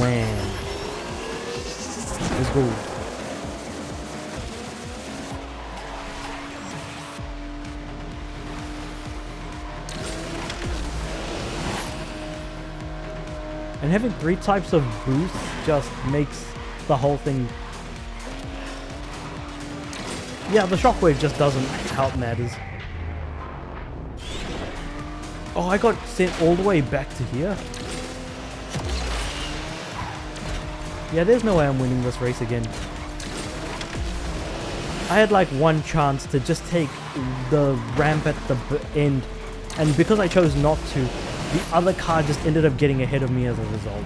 Speaker 1: Wham. Let's go. And having 3 types of boosts just makes the whole thing... Yeah, the shockwave just doesn't help matters. Oh, I got sent all the way back to here. Yeah, there's no way I'm winning this race again. I had like one chance to just take the ramp at the end, and because I chose not to, the other car just ended up getting ahead of me as a result.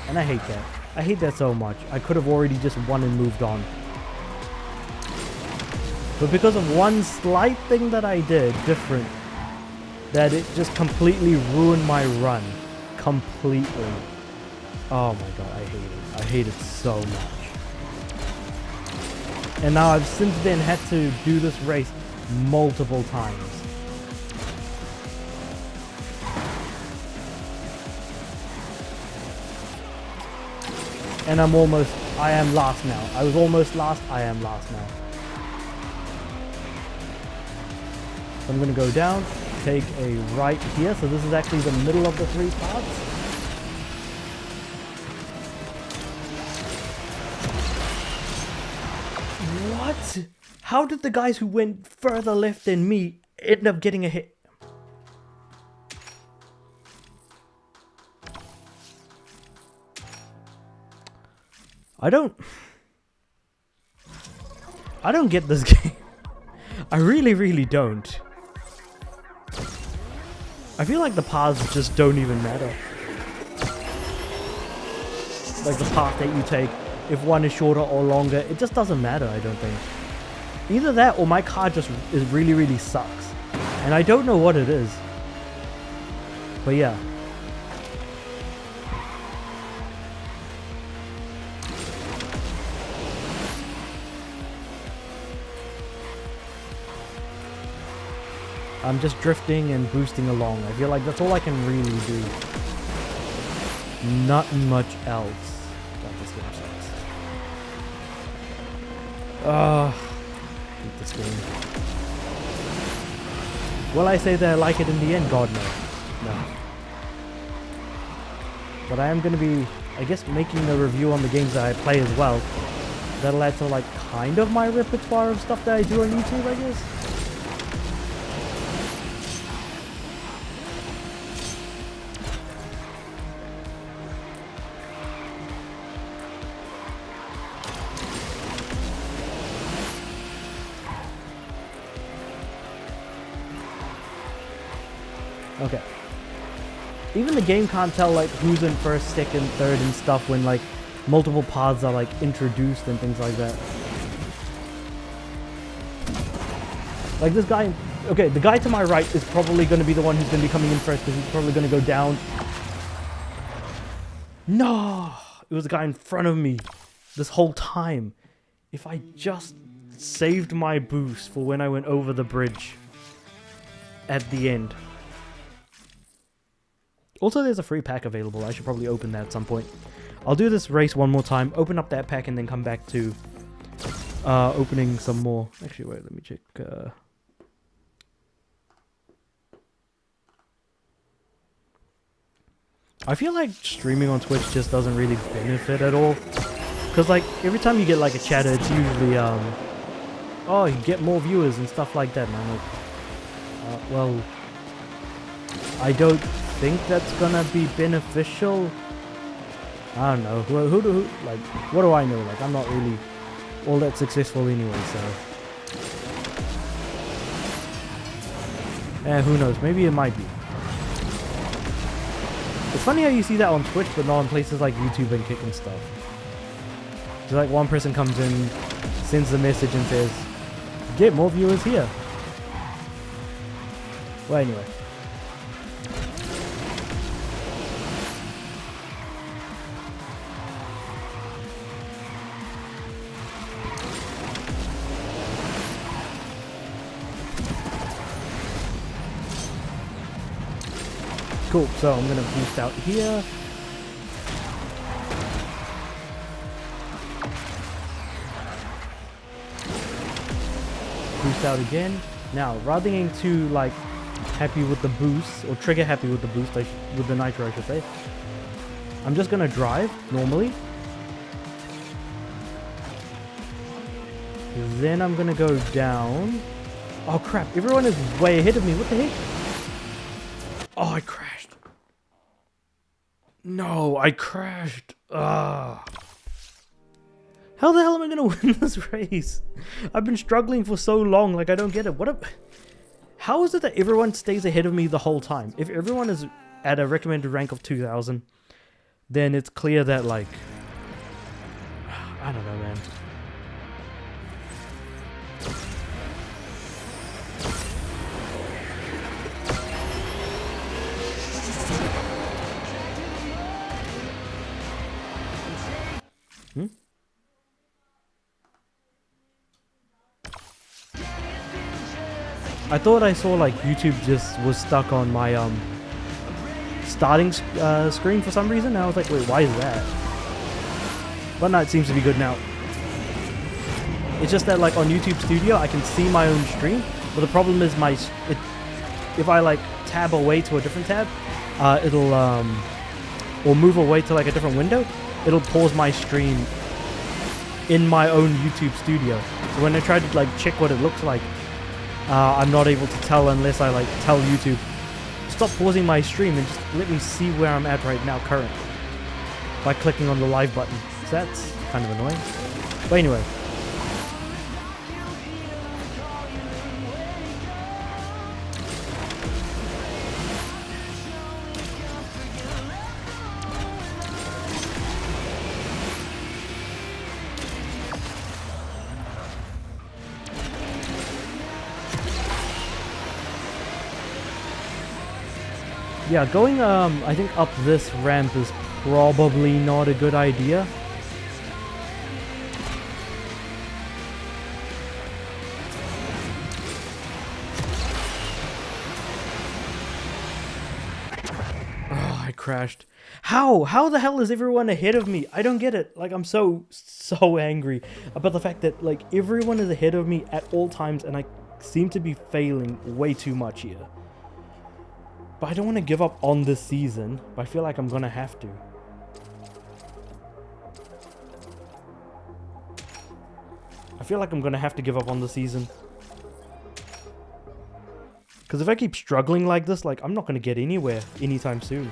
Speaker 1: And I hate that. I hate that so much. I could have already just won and moved on. But because of one slight thing that I did different, that it just completely ruined my run. Completely. Oh my god, I hate it. I hate it so much. And now I've since then had to do this race multiple times. And I am last now. I was almost last, I am last now. So I'm gonna go down, take a right here. So this is actually the middle of the 3 paths. What? How did the guys who went further left than me end up getting a hit? I don't get this game. I really don't. I feel like the paths just don't even matter. Like the path that you take, if one is shorter or longer, it just doesn't matter, I don't think. Either that or my car just really sucks. And I don't know what it is. But yeah. I'm just drifting and boosting along. I feel like that's all I can really do. Not much else. God, this game sucks. I hate this game. Will I say that I like it in the end? God, no. No. But I am going to be, I guess, making a review on the games that I play as well. That'll add to, like, kind of my repertoire of stuff that I do on YouTube, I guess. Okay. Even the game can't tell like who's in first, second, third and stuff when like multiple paths are like introduced and things like that. Like this guy, okay, the guy to my right is probably going to be the one who's going to be coming in first because he's probably going to go down. No! It was the guy in front of me this whole time. If I just saved my boost for when I went over the bridge at the end. Also, there's a free pack available. I should probably open that at some point. I'll do this race one more time, open up that pack, and then come back to opening some more. Actually, wait, let me check. I feel like streaming on Twitch just doesn't really benefit at all. Because, like, every time you get, like, a chatter, it's usually, oh, you get more viewers and stuff like that. And I'm like, well, I don't think that's gonna be beneficial. I don't know. Who like, what do I know? Like, I'm not really all that successful anyway, so. Who knows? Maybe it might be. It's funny how you see that on Twitch, but not on places like YouTube and Kick and stuff. So, like, one person comes in, sends a message and says, get more viewers here. Well, anyway. Cool, so I'm gonna boost out here. boost out again. Now, rather than getting too like happy with the boost, or trigger happy with the boost, with the nitro I should say, I'm just gonna drive normally. Then I'm gonna go down. Oh crap, everyone is way ahead of me. What the heck? Oh, I crashed. No, I crashed. How the hell am I gonna win this race? I've been struggling for so long, like I don't get it. How is it that everyone stays ahead of me the whole time? If everyone is at a recommended rank of 2000, then it's clear that like, I don't know, man. I thought I saw like YouTube just was stuck on my starting screen for some reason. And I was like, wait, why is that? But no, it seems to be good now. It's just that like on YouTube Studio, I can see my own stream, but the problem is if I like tab away to a different tab, it'll or move away to like a different window, it'll pause my stream in my own YouTube Studio. So when I try to like check what it looks like, I'm not able to tell unless I like tell YouTube, stop pausing my stream and just let me see where I'm at right now currently by clicking on the live button. So that's kind of annoying. But anyway. Yeah, going, I think up this ramp is probably not a good idea. Oh, I crashed. How the hell is everyone ahead of me? I don't get it. Like, I'm so angry about the fact that, like, everyone is ahead of me at all times, and I seem to be failing way too much here. But I don't want to give up on this season, but I feel like I'm gonna have to. I feel like I'm gonna have to give up on the season. Because if I keep struggling like this, like, I'm not gonna get anywhere anytime soon.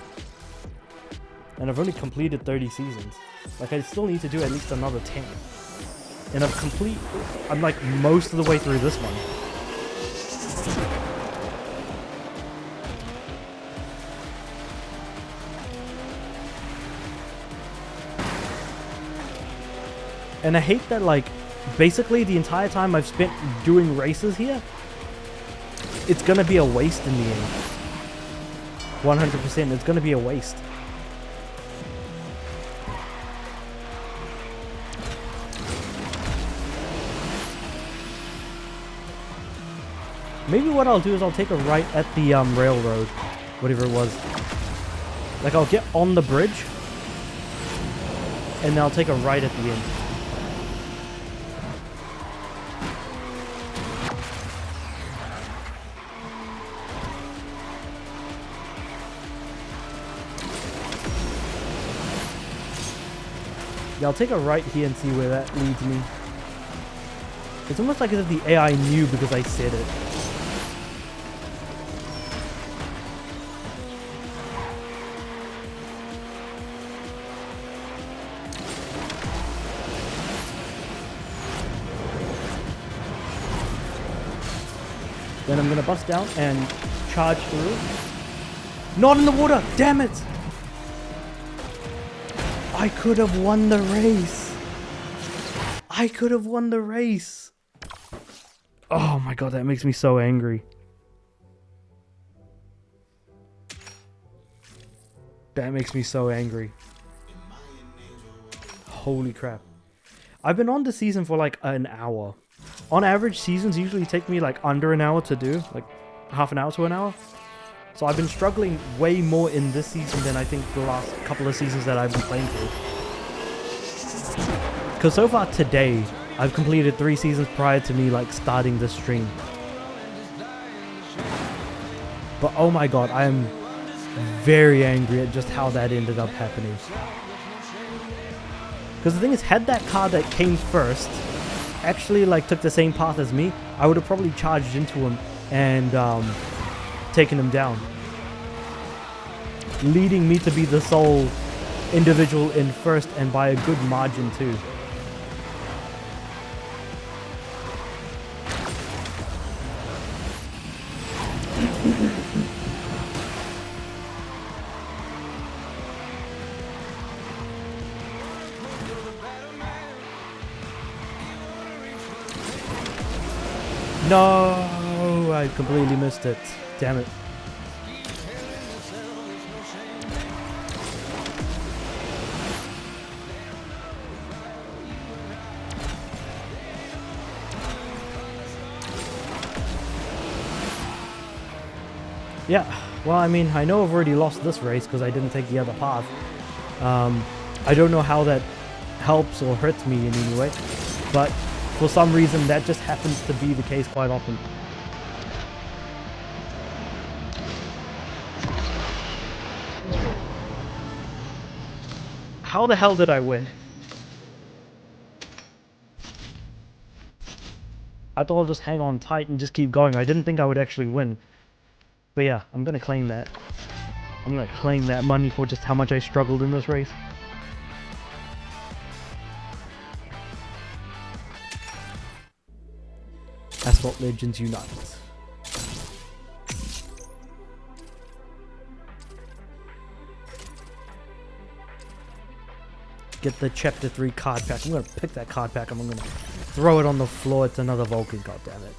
Speaker 1: And I've only completed 30 seasons. Like, I still need to do at least another 10. And I'm like most of the way through this one. And I hate that, like, basically the entire time I've spent doing races here, it's gonna be a waste in the end. 100%, it's gonna be a waste. Maybe what I'll do is I'll take a right at the railroad, whatever it was. Like, I'll get on the bridge, and then I'll take a right at the end. Yeah, I'll take a right here and see where that leads me. It's almost like as if the AI knew because I said it. Then I'm gonna bust down and charge through. Not in the water! Damn it! I could have won the race. I could have won the race. Oh my god, that makes me so angry. That makes me so angry. Holy crap. I've been on the season for like an hour. On average, seasons usually take me like under an hour to do. Like half an hour to an hour. So I've been struggling way more in this season than I think the last couple of seasons that I've been playing through. Because so far today, I've completed 3 seasons prior to me like starting this stream. But oh my god, I am very angry at just how that ended up happening. Because the thing is, had that car that came first actually like took the same path as me, I would have probably charged into him and taken him down, leading me to be the sole individual in first, and by a good margin too. No, I completely missed it. Damn it. Yeah, well, I mean, I know I've already lost this race because I didn't take the other path. I don't know how that helps or hurts me in any way, but for some reason that just happens to be the case quite often. How the hell did I win? I thought I'll just hang on tight and just keep going. I didn't think I would actually win. But yeah, I'm gonna claim that. I'm gonna claim that money for just how much I struggled in this race. Asphalt Legends Unite. Get the Chapter 3 card pack. I'm gonna pick that card pack and I'm gonna throw it on the floor. It's another Vulcan, goddammit.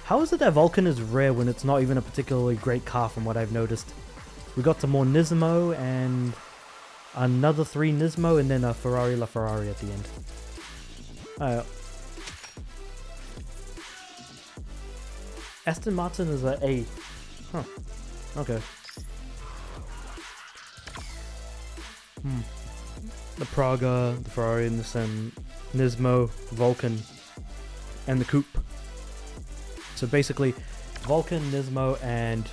Speaker 1: How is it that Vulcan is rare when it's not even a particularly great car from what I've noticed? We got some more Nismo and another 3 Nismo and then a Ferrari LaFerrari at the end. Alright. Aston Martin is a A. Huh. Okay. The Praga, the Ferrari, Nissan, Nismo, Vulcan, and the Coupe. So basically, Vulcan, Nismo, and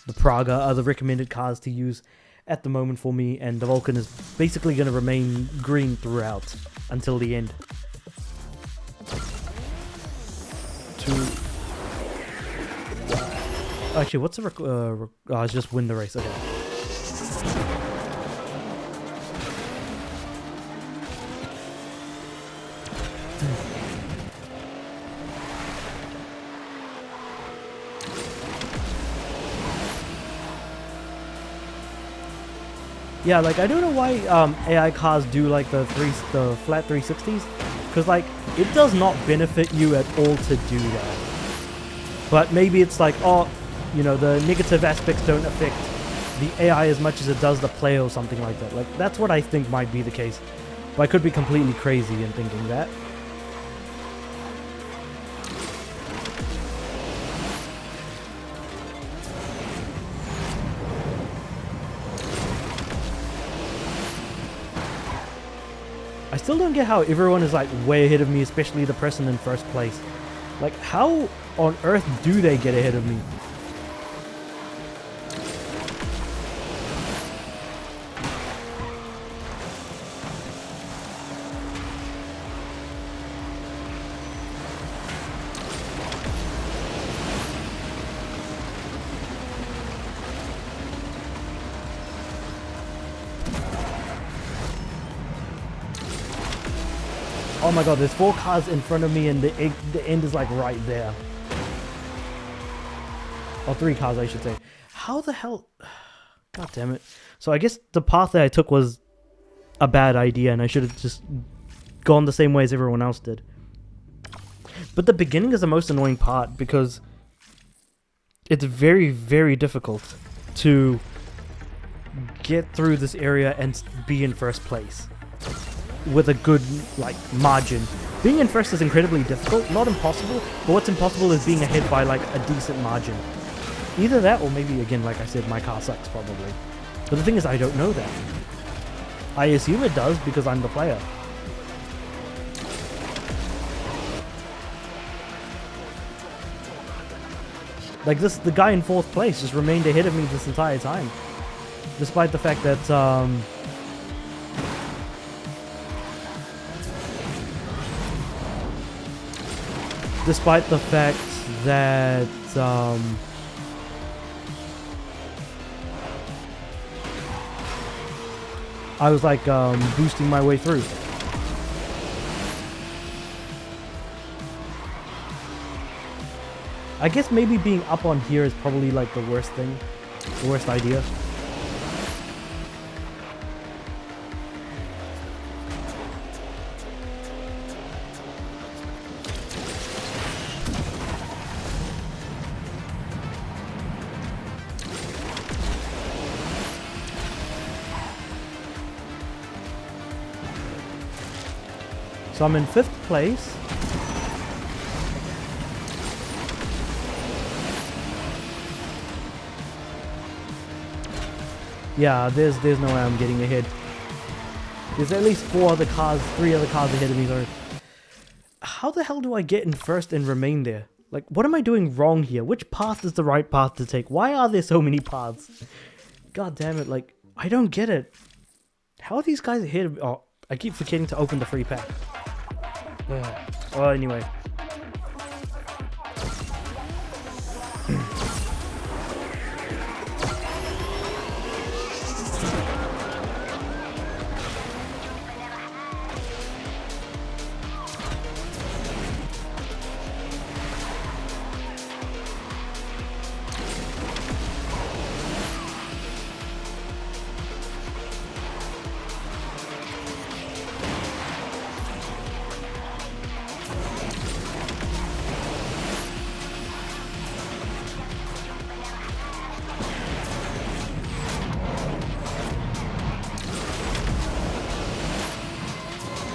Speaker 1: the Praga are the recommended cars to use at the moment for me, and the Vulcan is basically going to remain green throughout until the end. Actually, what's the it's just win the race. Okay. Yeah, like I don't know why AI cars do like the flat 360s, because like it does not benefit you at all to do that. But maybe it's like, oh, you know, the negative aspects don't affect the AI as much as it does the player or something like that. Like that's what I think might be the case, but I could be completely crazy in thinking that. I still don't get how everyone is like way ahead of me, especially the person in first place. Like, how on earth do they get ahead of me? Oh my god, there's 4 cars in front of me and the end is like right there. Or 3 cars, I should say. How the hell... God damn it. So I guess the path that I took was a bad idea and I should have just gone the same way as everyone else did. But the beginning is the most annoying part because it's very, very difficult to get through this area and be in first place with a good, like, margin. Being in first is incredibly difficult, not impossible, but what's impossible is being ahead by, like, a decent margin. Either that, or maybe, again, like I said, my car sucks, probably. But the thing is, I don't know that. I assume it does, because I'm the player. Like this, the guy in 4th place just remained ahead of me this entire time. Despite the fact that, I was like, boosting my way through. I guess maybe being up on here is probably like the worst thing, the worst idea. So I'm in 5th place. Yeah, there's no way I'm getting ahead. There's at least 3 other cars ahead of me though. How the hell do I get in 1st and remain there? Like, what am I doing wrong here? Which path is the right path to take? Why are there so many paths? God damn it, like, I don't get it. How are these guys ahead of me? Oh, I keep forgetting to open the free pack. Oh, anyway.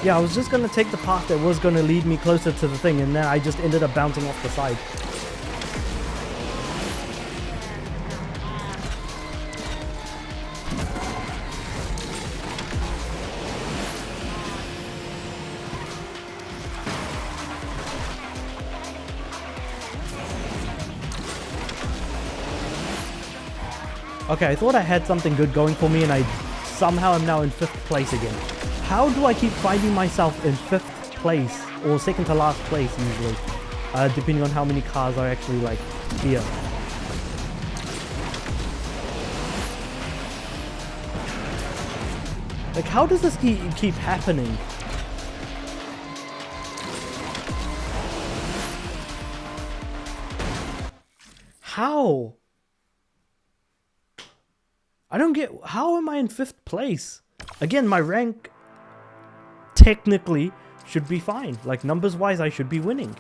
Speaker 1: Yeah, I was just going to take the path that was going to lead me closer to the thing, and then I just ended up bouncing off the side. Okay, I thought I had something good going for me, and I somehow am now in 5th place again. How do I keep finding myself in 5th place, or 2nd to last place usually, depending on how many cars are actually like here. Like, how does this keep happening? How? I don't get, how am I in 5th place? Again, my rank technically should be fine. Like, numbers wise, I should be winning.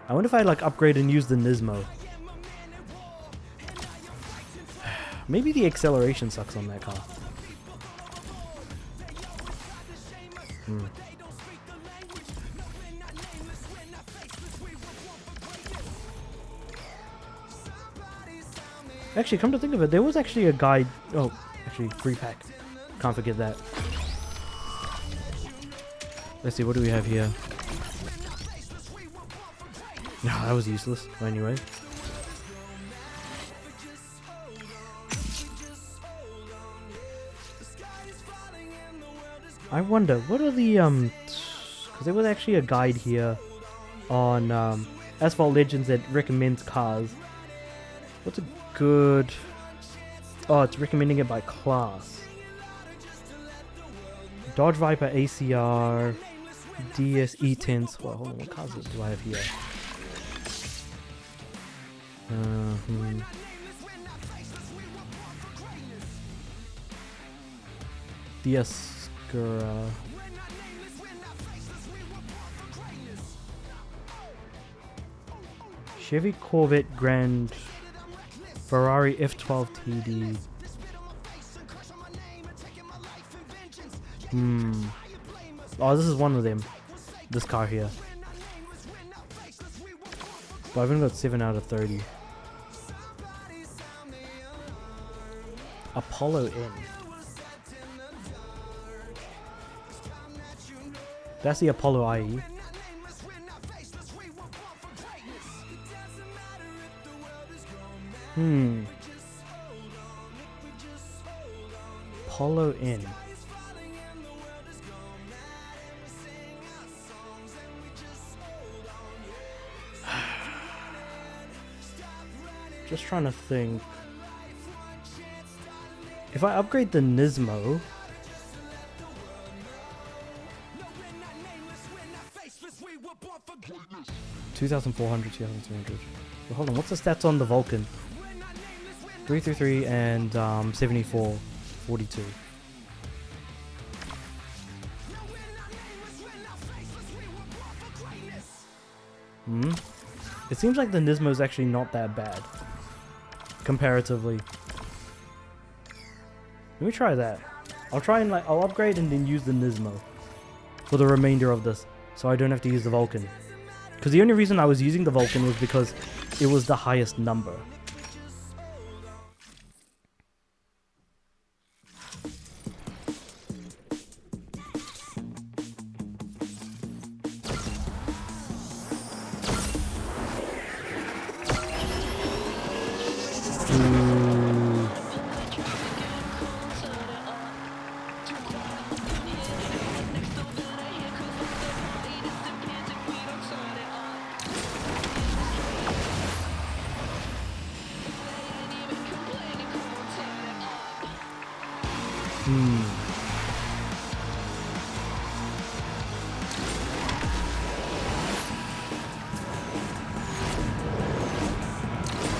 Speaker 1: I wonder if I like upgrade and use the Nismo. Maybe the acceleration sucks on that car. Actually, come to think of it, there was actually a guide. Oh, actually, free pack. Can't forget that. Let's see, what do we have here? No, that was useless. Anyway. I wonder, what are the, because there was actually a guide here on, Asphalt Legends that recommends cars. What's a good... Oh, it's recommending it by class. Dodge Viper ACR, DS E10s. Well, hold on, what cars do I have here? DS Chevy Corvette Grand, Ferrari F12 TD. Oh, this is one of them. This car here. But I've only got 7 out of 30. Apollo N. That's the Apollo IE. Apollo N. Just trying to think. If I upgrade the Nismo, $2,400, $2,300. Well, hold on, what's the stats on the Vulcan? 333 and 74, 42. It seems like the Nismo is actually not that bad, comparatively. Let me try that. I'll upgrade and then use the Nismo for the remainder of this, so I don't have to use the Vulcan. Because the only reason I was using the Vulcan was because it was the highest number.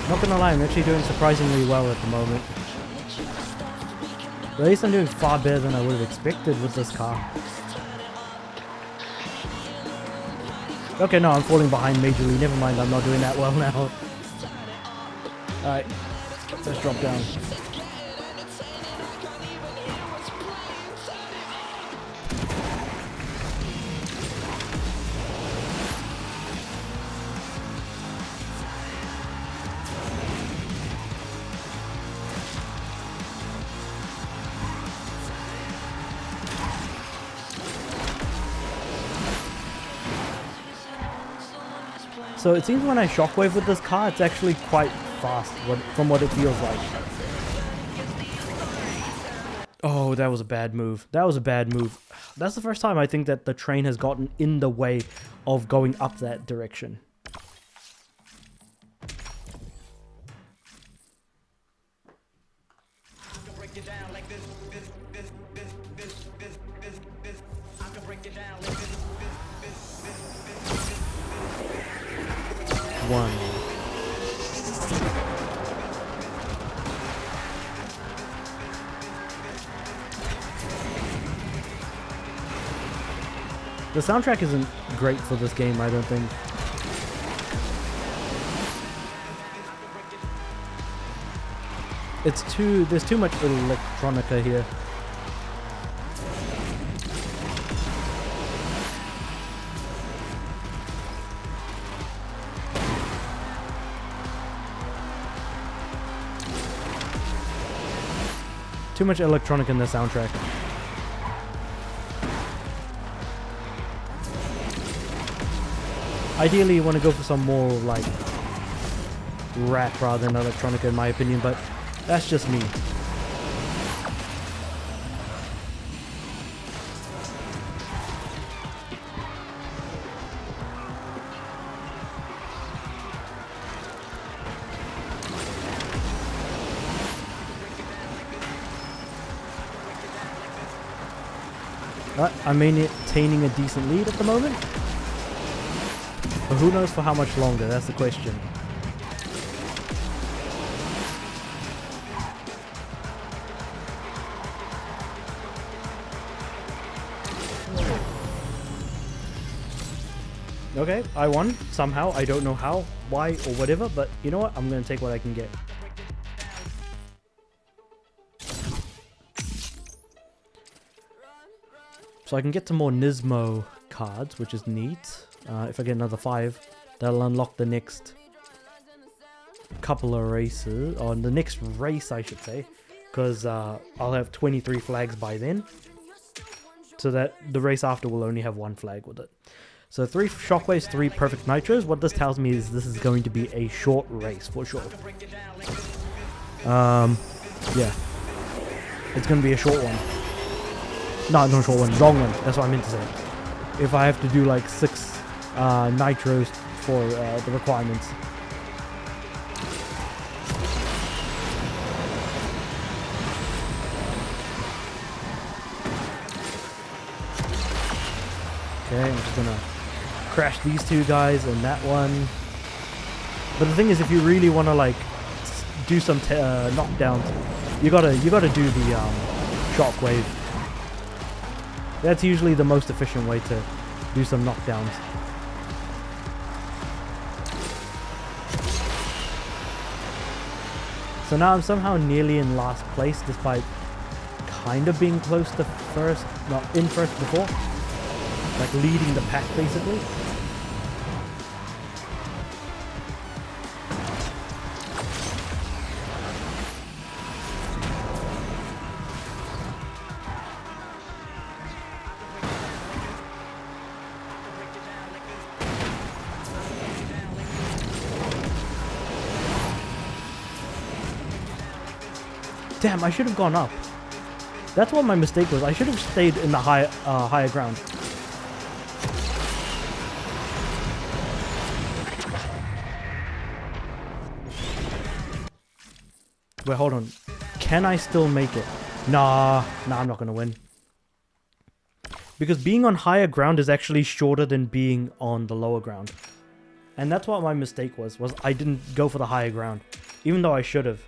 Speaker 1: Not gonna lie, I'm actually doing surprisingly well at the moment. At least I'm doing far better than I would have expected with this car. Okay, no, I'm falling behind majorly. Never mind, I'm not doing that well now. Alright, let's drop down. So it seems when I shockwave with this car, it's actually quite fast from what it feels like. Oh, that was a bad move. That was a bad move. That's the first time I think that the train has gotten in the way of going up that direction. One. The soundtrack isn't great for this game, I don't think. There's too much electronica here. Too much electronic in the soundtrack. Ideally, you want to go for some more like rap rather than electronica, in my opinion, but that's just me. I'm maintaining a decent lead at the moment. But who knows for how much longer? That's the question. Okay, I won somehow. I don't know how, why, or whatever, but you know what? I'm going to take what I can get. So I can get some more Nismo cards, which is neat. If I get another 5, that'll unlock the next couple of races, or the next race I should say, because I'll have 23 flags by then. so that the race after will only have 1 flag with it. So 3 shockwaves, 3 perfect nitros. What this tells me is this is going to be a short race for sure. Yeah. It's going to be a short one. No, not a short one, long one. That's what I meant to say. If I have to do like 6 nitros for the requirements. Okay, I'm just gonna crash these 2 guys and that one. But the thing is, if you really want to like do some knockdowns, you gotta do the shockwave. That's usually the most efficient way to do some knockdowns. So now I'm somehow nearly in last place, despite kind of being close to first, not in first before. Like leading the pack, basically. Damn, I should have gone up. That's what my mistake was. I should have stayed in the higher ground. Wait, hold on. Can I still make it? Nah, I'm not gonna win. Because being on higher ground is actually shorter than being on the lower ground. And that's what my mistake was I didn't go for the higher ground. Even though I should have.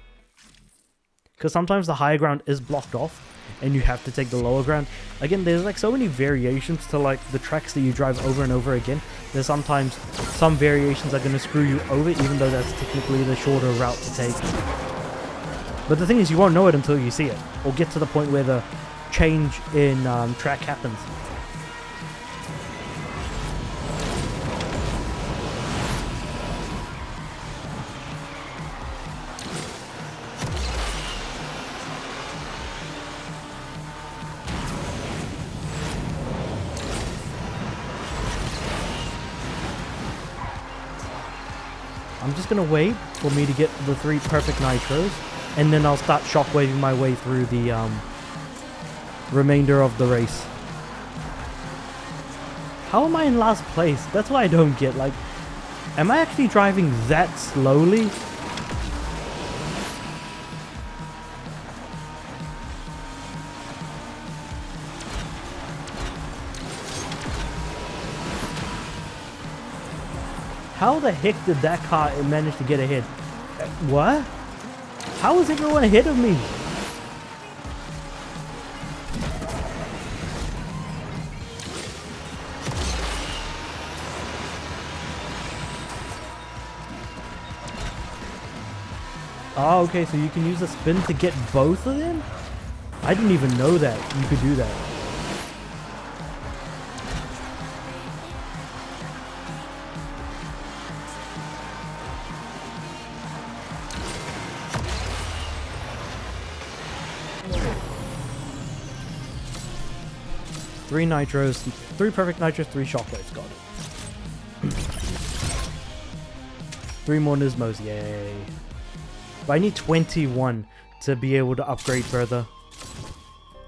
Speaker 1: Because sometimes the higher ground is blocked off and you have to take the lower ground. Again, there's like so many variations to like the tracks that you drive over and over again. There's sometimes some variations are going to screw you over, even though that's technically the shorter route to take. But the thing is, you won't know it until you see it, or get to the point where the change in track happens. I'm just going to wait for me to get the 3 perfect nitros, and then I'll start shockwaving my way through the remainder of the race. How am I in last place? That's what I don't get. Like, am I actually driving that slowly? How the heck did that car manage to get ahead? What? How is everyone ahead of me? Oh, okay, so you can use a spin to get both of them? I didn't even know that you could do that. Three nitros, 3 perfect nitros, 3 shockwaves, got it. 3 more Nismos, yay. But I need 21 to be able to upgrade further.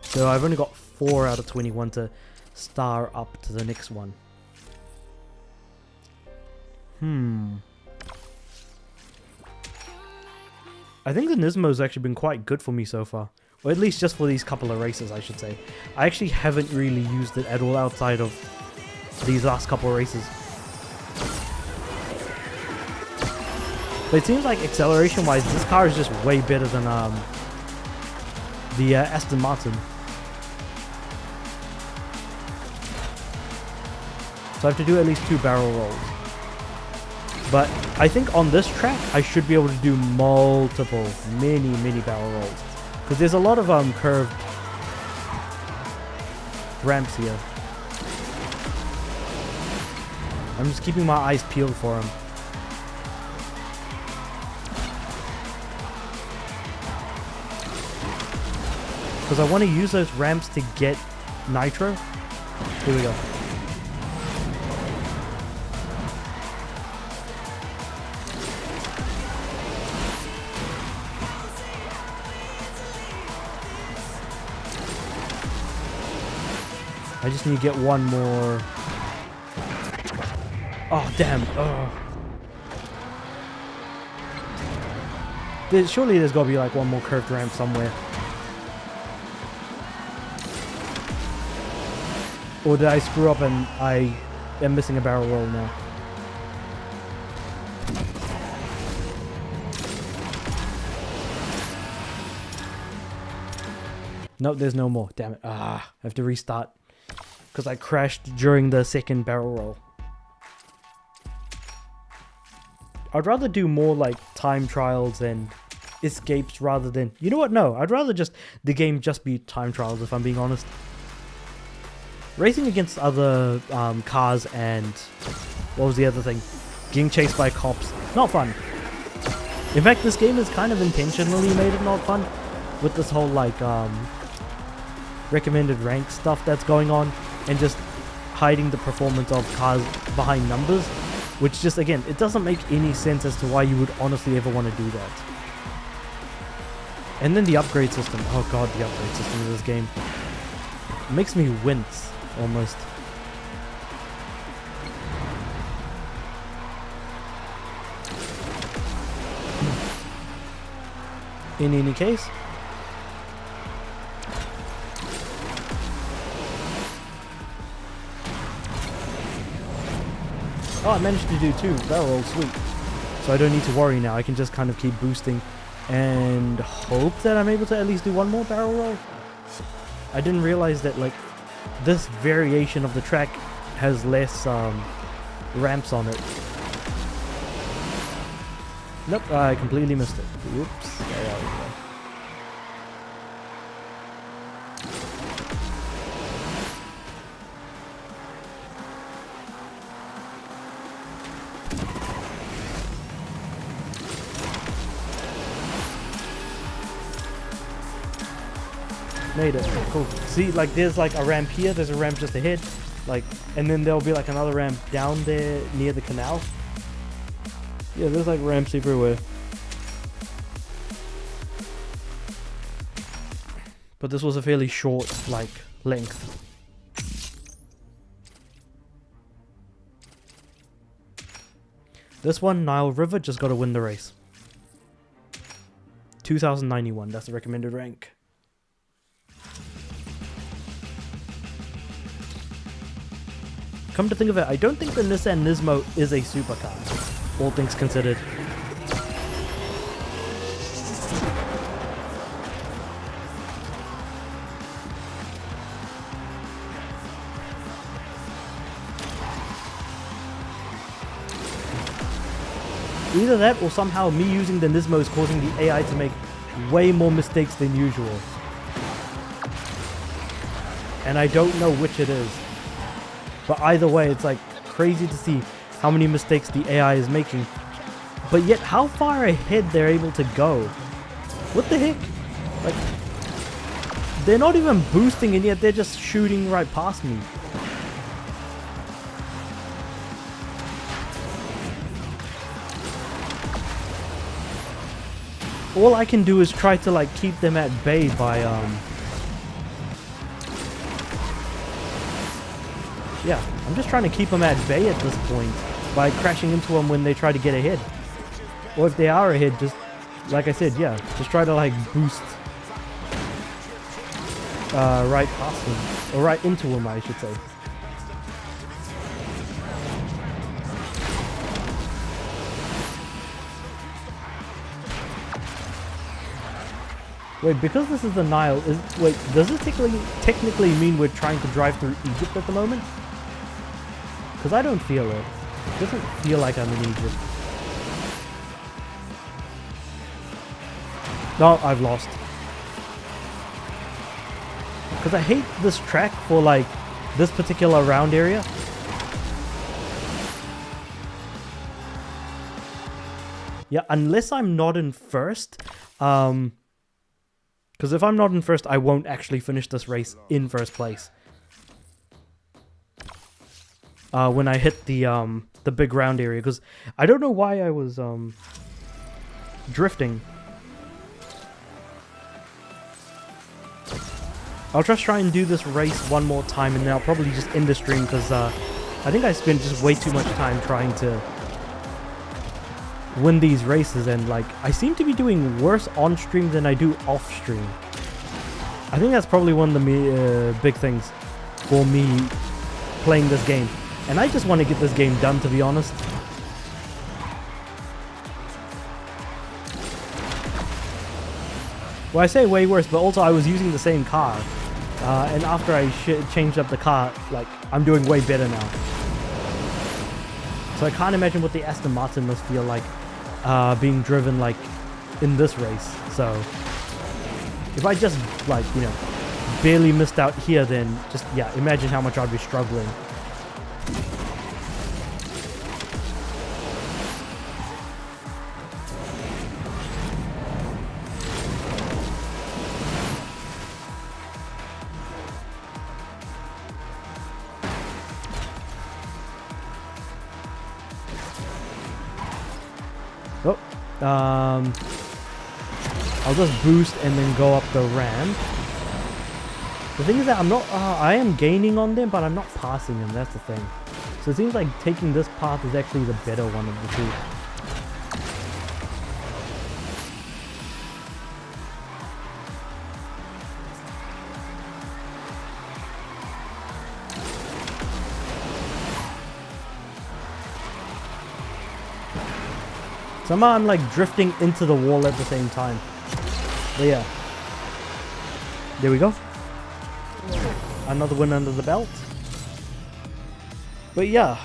Speaker 1: So I've only got 4 out of 21 to star up to the next one. I think the Nismo's actually been quite good for me so far. Or at least just for these couple of races, I should say. I actually haven't really used it at all outside of these last couple of races. But it seems like acceleration-wise, this car is just way better than the Aston Martin. So I have to do at least 2 barrel rolls. But I think on this track, I should be able to do multiple, many barrel rolls. Because there's a lot of curved ramps here. I'm just keeping my eyes peeled for them. Because I want to use those ramps to get nitro. Here we go. I just need to get one more. Oh, damn. Oh. Surely there's got to be like one more curved ramp somewhere. Or did I screw up and I am missing a barrel roll now? Nope, there's no more. Damn it. I have to restart. Because I crashed during the second barrel roll. I'd rather do more like time trials and escapes rather than... You know what? No, I'd rather just the game just be time trials if I'm being honest. Racing against other cars and... What was the other thing? Getting chased by cops. Not fun. In fact, this game is kind of intentionally made it not fun. With this whole like recommended rank stuff that's going on. And just hiding the performance of cars behind numbers. Which just, again, it doesn't make any sense as to why you would honestly ever want to do that. And then the upgrade system. Oh god, the upgrade system of this game. It makes me wince, almost. In any case. Oh, I managed to do 2 barrel rolls, sweet. So I don't need to worry now. I can just kind of keep boosting and hope that I'm able to at least do 1 more barrel roll. I didn't realize that like this variation of the track has less ramps on it. Nope, I completely missed it. Whoops. There we go. Made it. Cool. See, like there's like a ramp here, there's a ramp just ahead, like, and then there'll be like another ramp down there near the canal. Yeah, there's like ramps everywhere. But this was a fairly short, like, length. This one, Nile River, just got to win the race. 2091, that's the recommended rank. Come to think of it, I don't think the Nissan Nismo is a supercar, all things considered. Either that or somehow me using the Nismo is causing the AI to make way more mistakes than usual. And I don't know which it is. But either way, it's like crazy to see how many mistakes the AI is making. But yet how far ahead they're able to go. What the heck? Like, they're not even boosting and yet they're just shooting right past me. All I can do is try to like keep them at bay by yeah, I'm just trying to keep them at bay at this point by crashing into them when they try to get ahead. Or if they are ahead, just, like I said, yeah, just try to like boost right past them, or right into them, I should say. Wait, because this is the Nile, wait, does this technically mean we're trying to drive through Egypt at the moment? Because I don't feel it. It doesn't feel like I'm in Egypt. No, I've lost. Because I hate this track for like this particular round area. Yeah, unless I'm not in first. Because if I'm not in first, I won't actually finish this race in first place. when I hit the big round area, because I don't know why I was drifting. I'll just try and do this race one more time, and then I'll probably just end the stream, because I think I spent just way too much time trying to win these races, and like I seem to be doing worse on stream than I do off stream. I think that's probably one of the big things for me playing this game, and I just want to get this game done, to be honest. Well, I say way worse, but also I was using the same car, and after I changed up the car, like, I'm doing way better now. So I can't imagine what the Aston Martin must feel like being driven like in this race. So if I just, like, you know, barely missed out here, then just, yeah, imagine how much I'd be struggling. Oh, I'll just boost and then go up the ramp. The thing is that I'm not, I am gaining on them, but I'm not passing them, that's the thing. So it seems like taking this path is actually the better one of the two. Somehow I'm like drifting into the wall at the same time. But yeah. There we go. Another win under the belt. But yeah.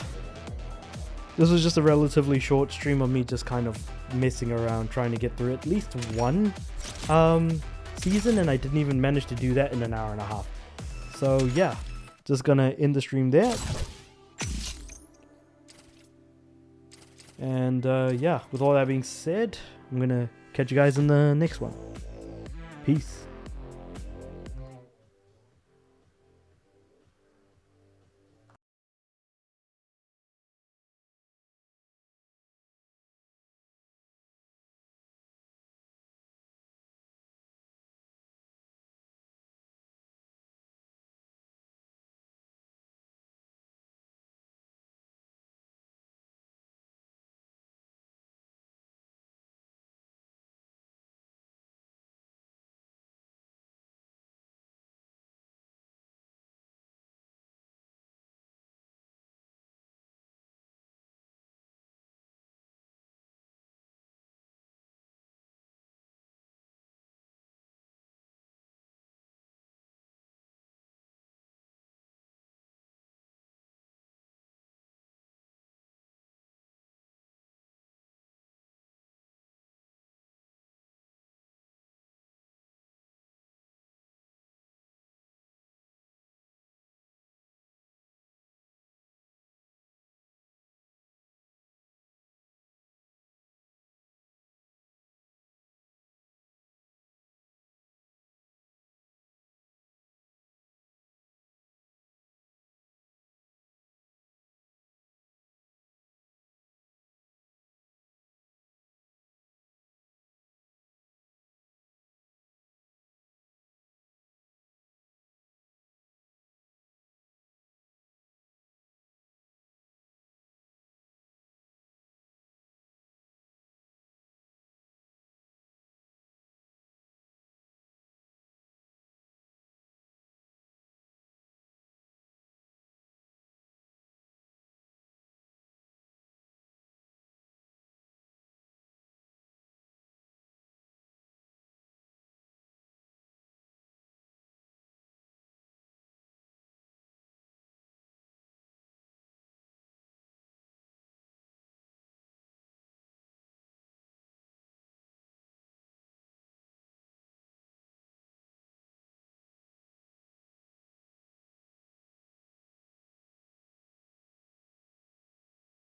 Speaker 1: This was just a relatively short stream of me just kind of messing around, trying to get through at least one season, and I didn't even manage to do that in an hour and a half. So yeah. Just gonna end the stream there. And yeah, with all that being said, I'm gonna catch you guys in the next one. Peace.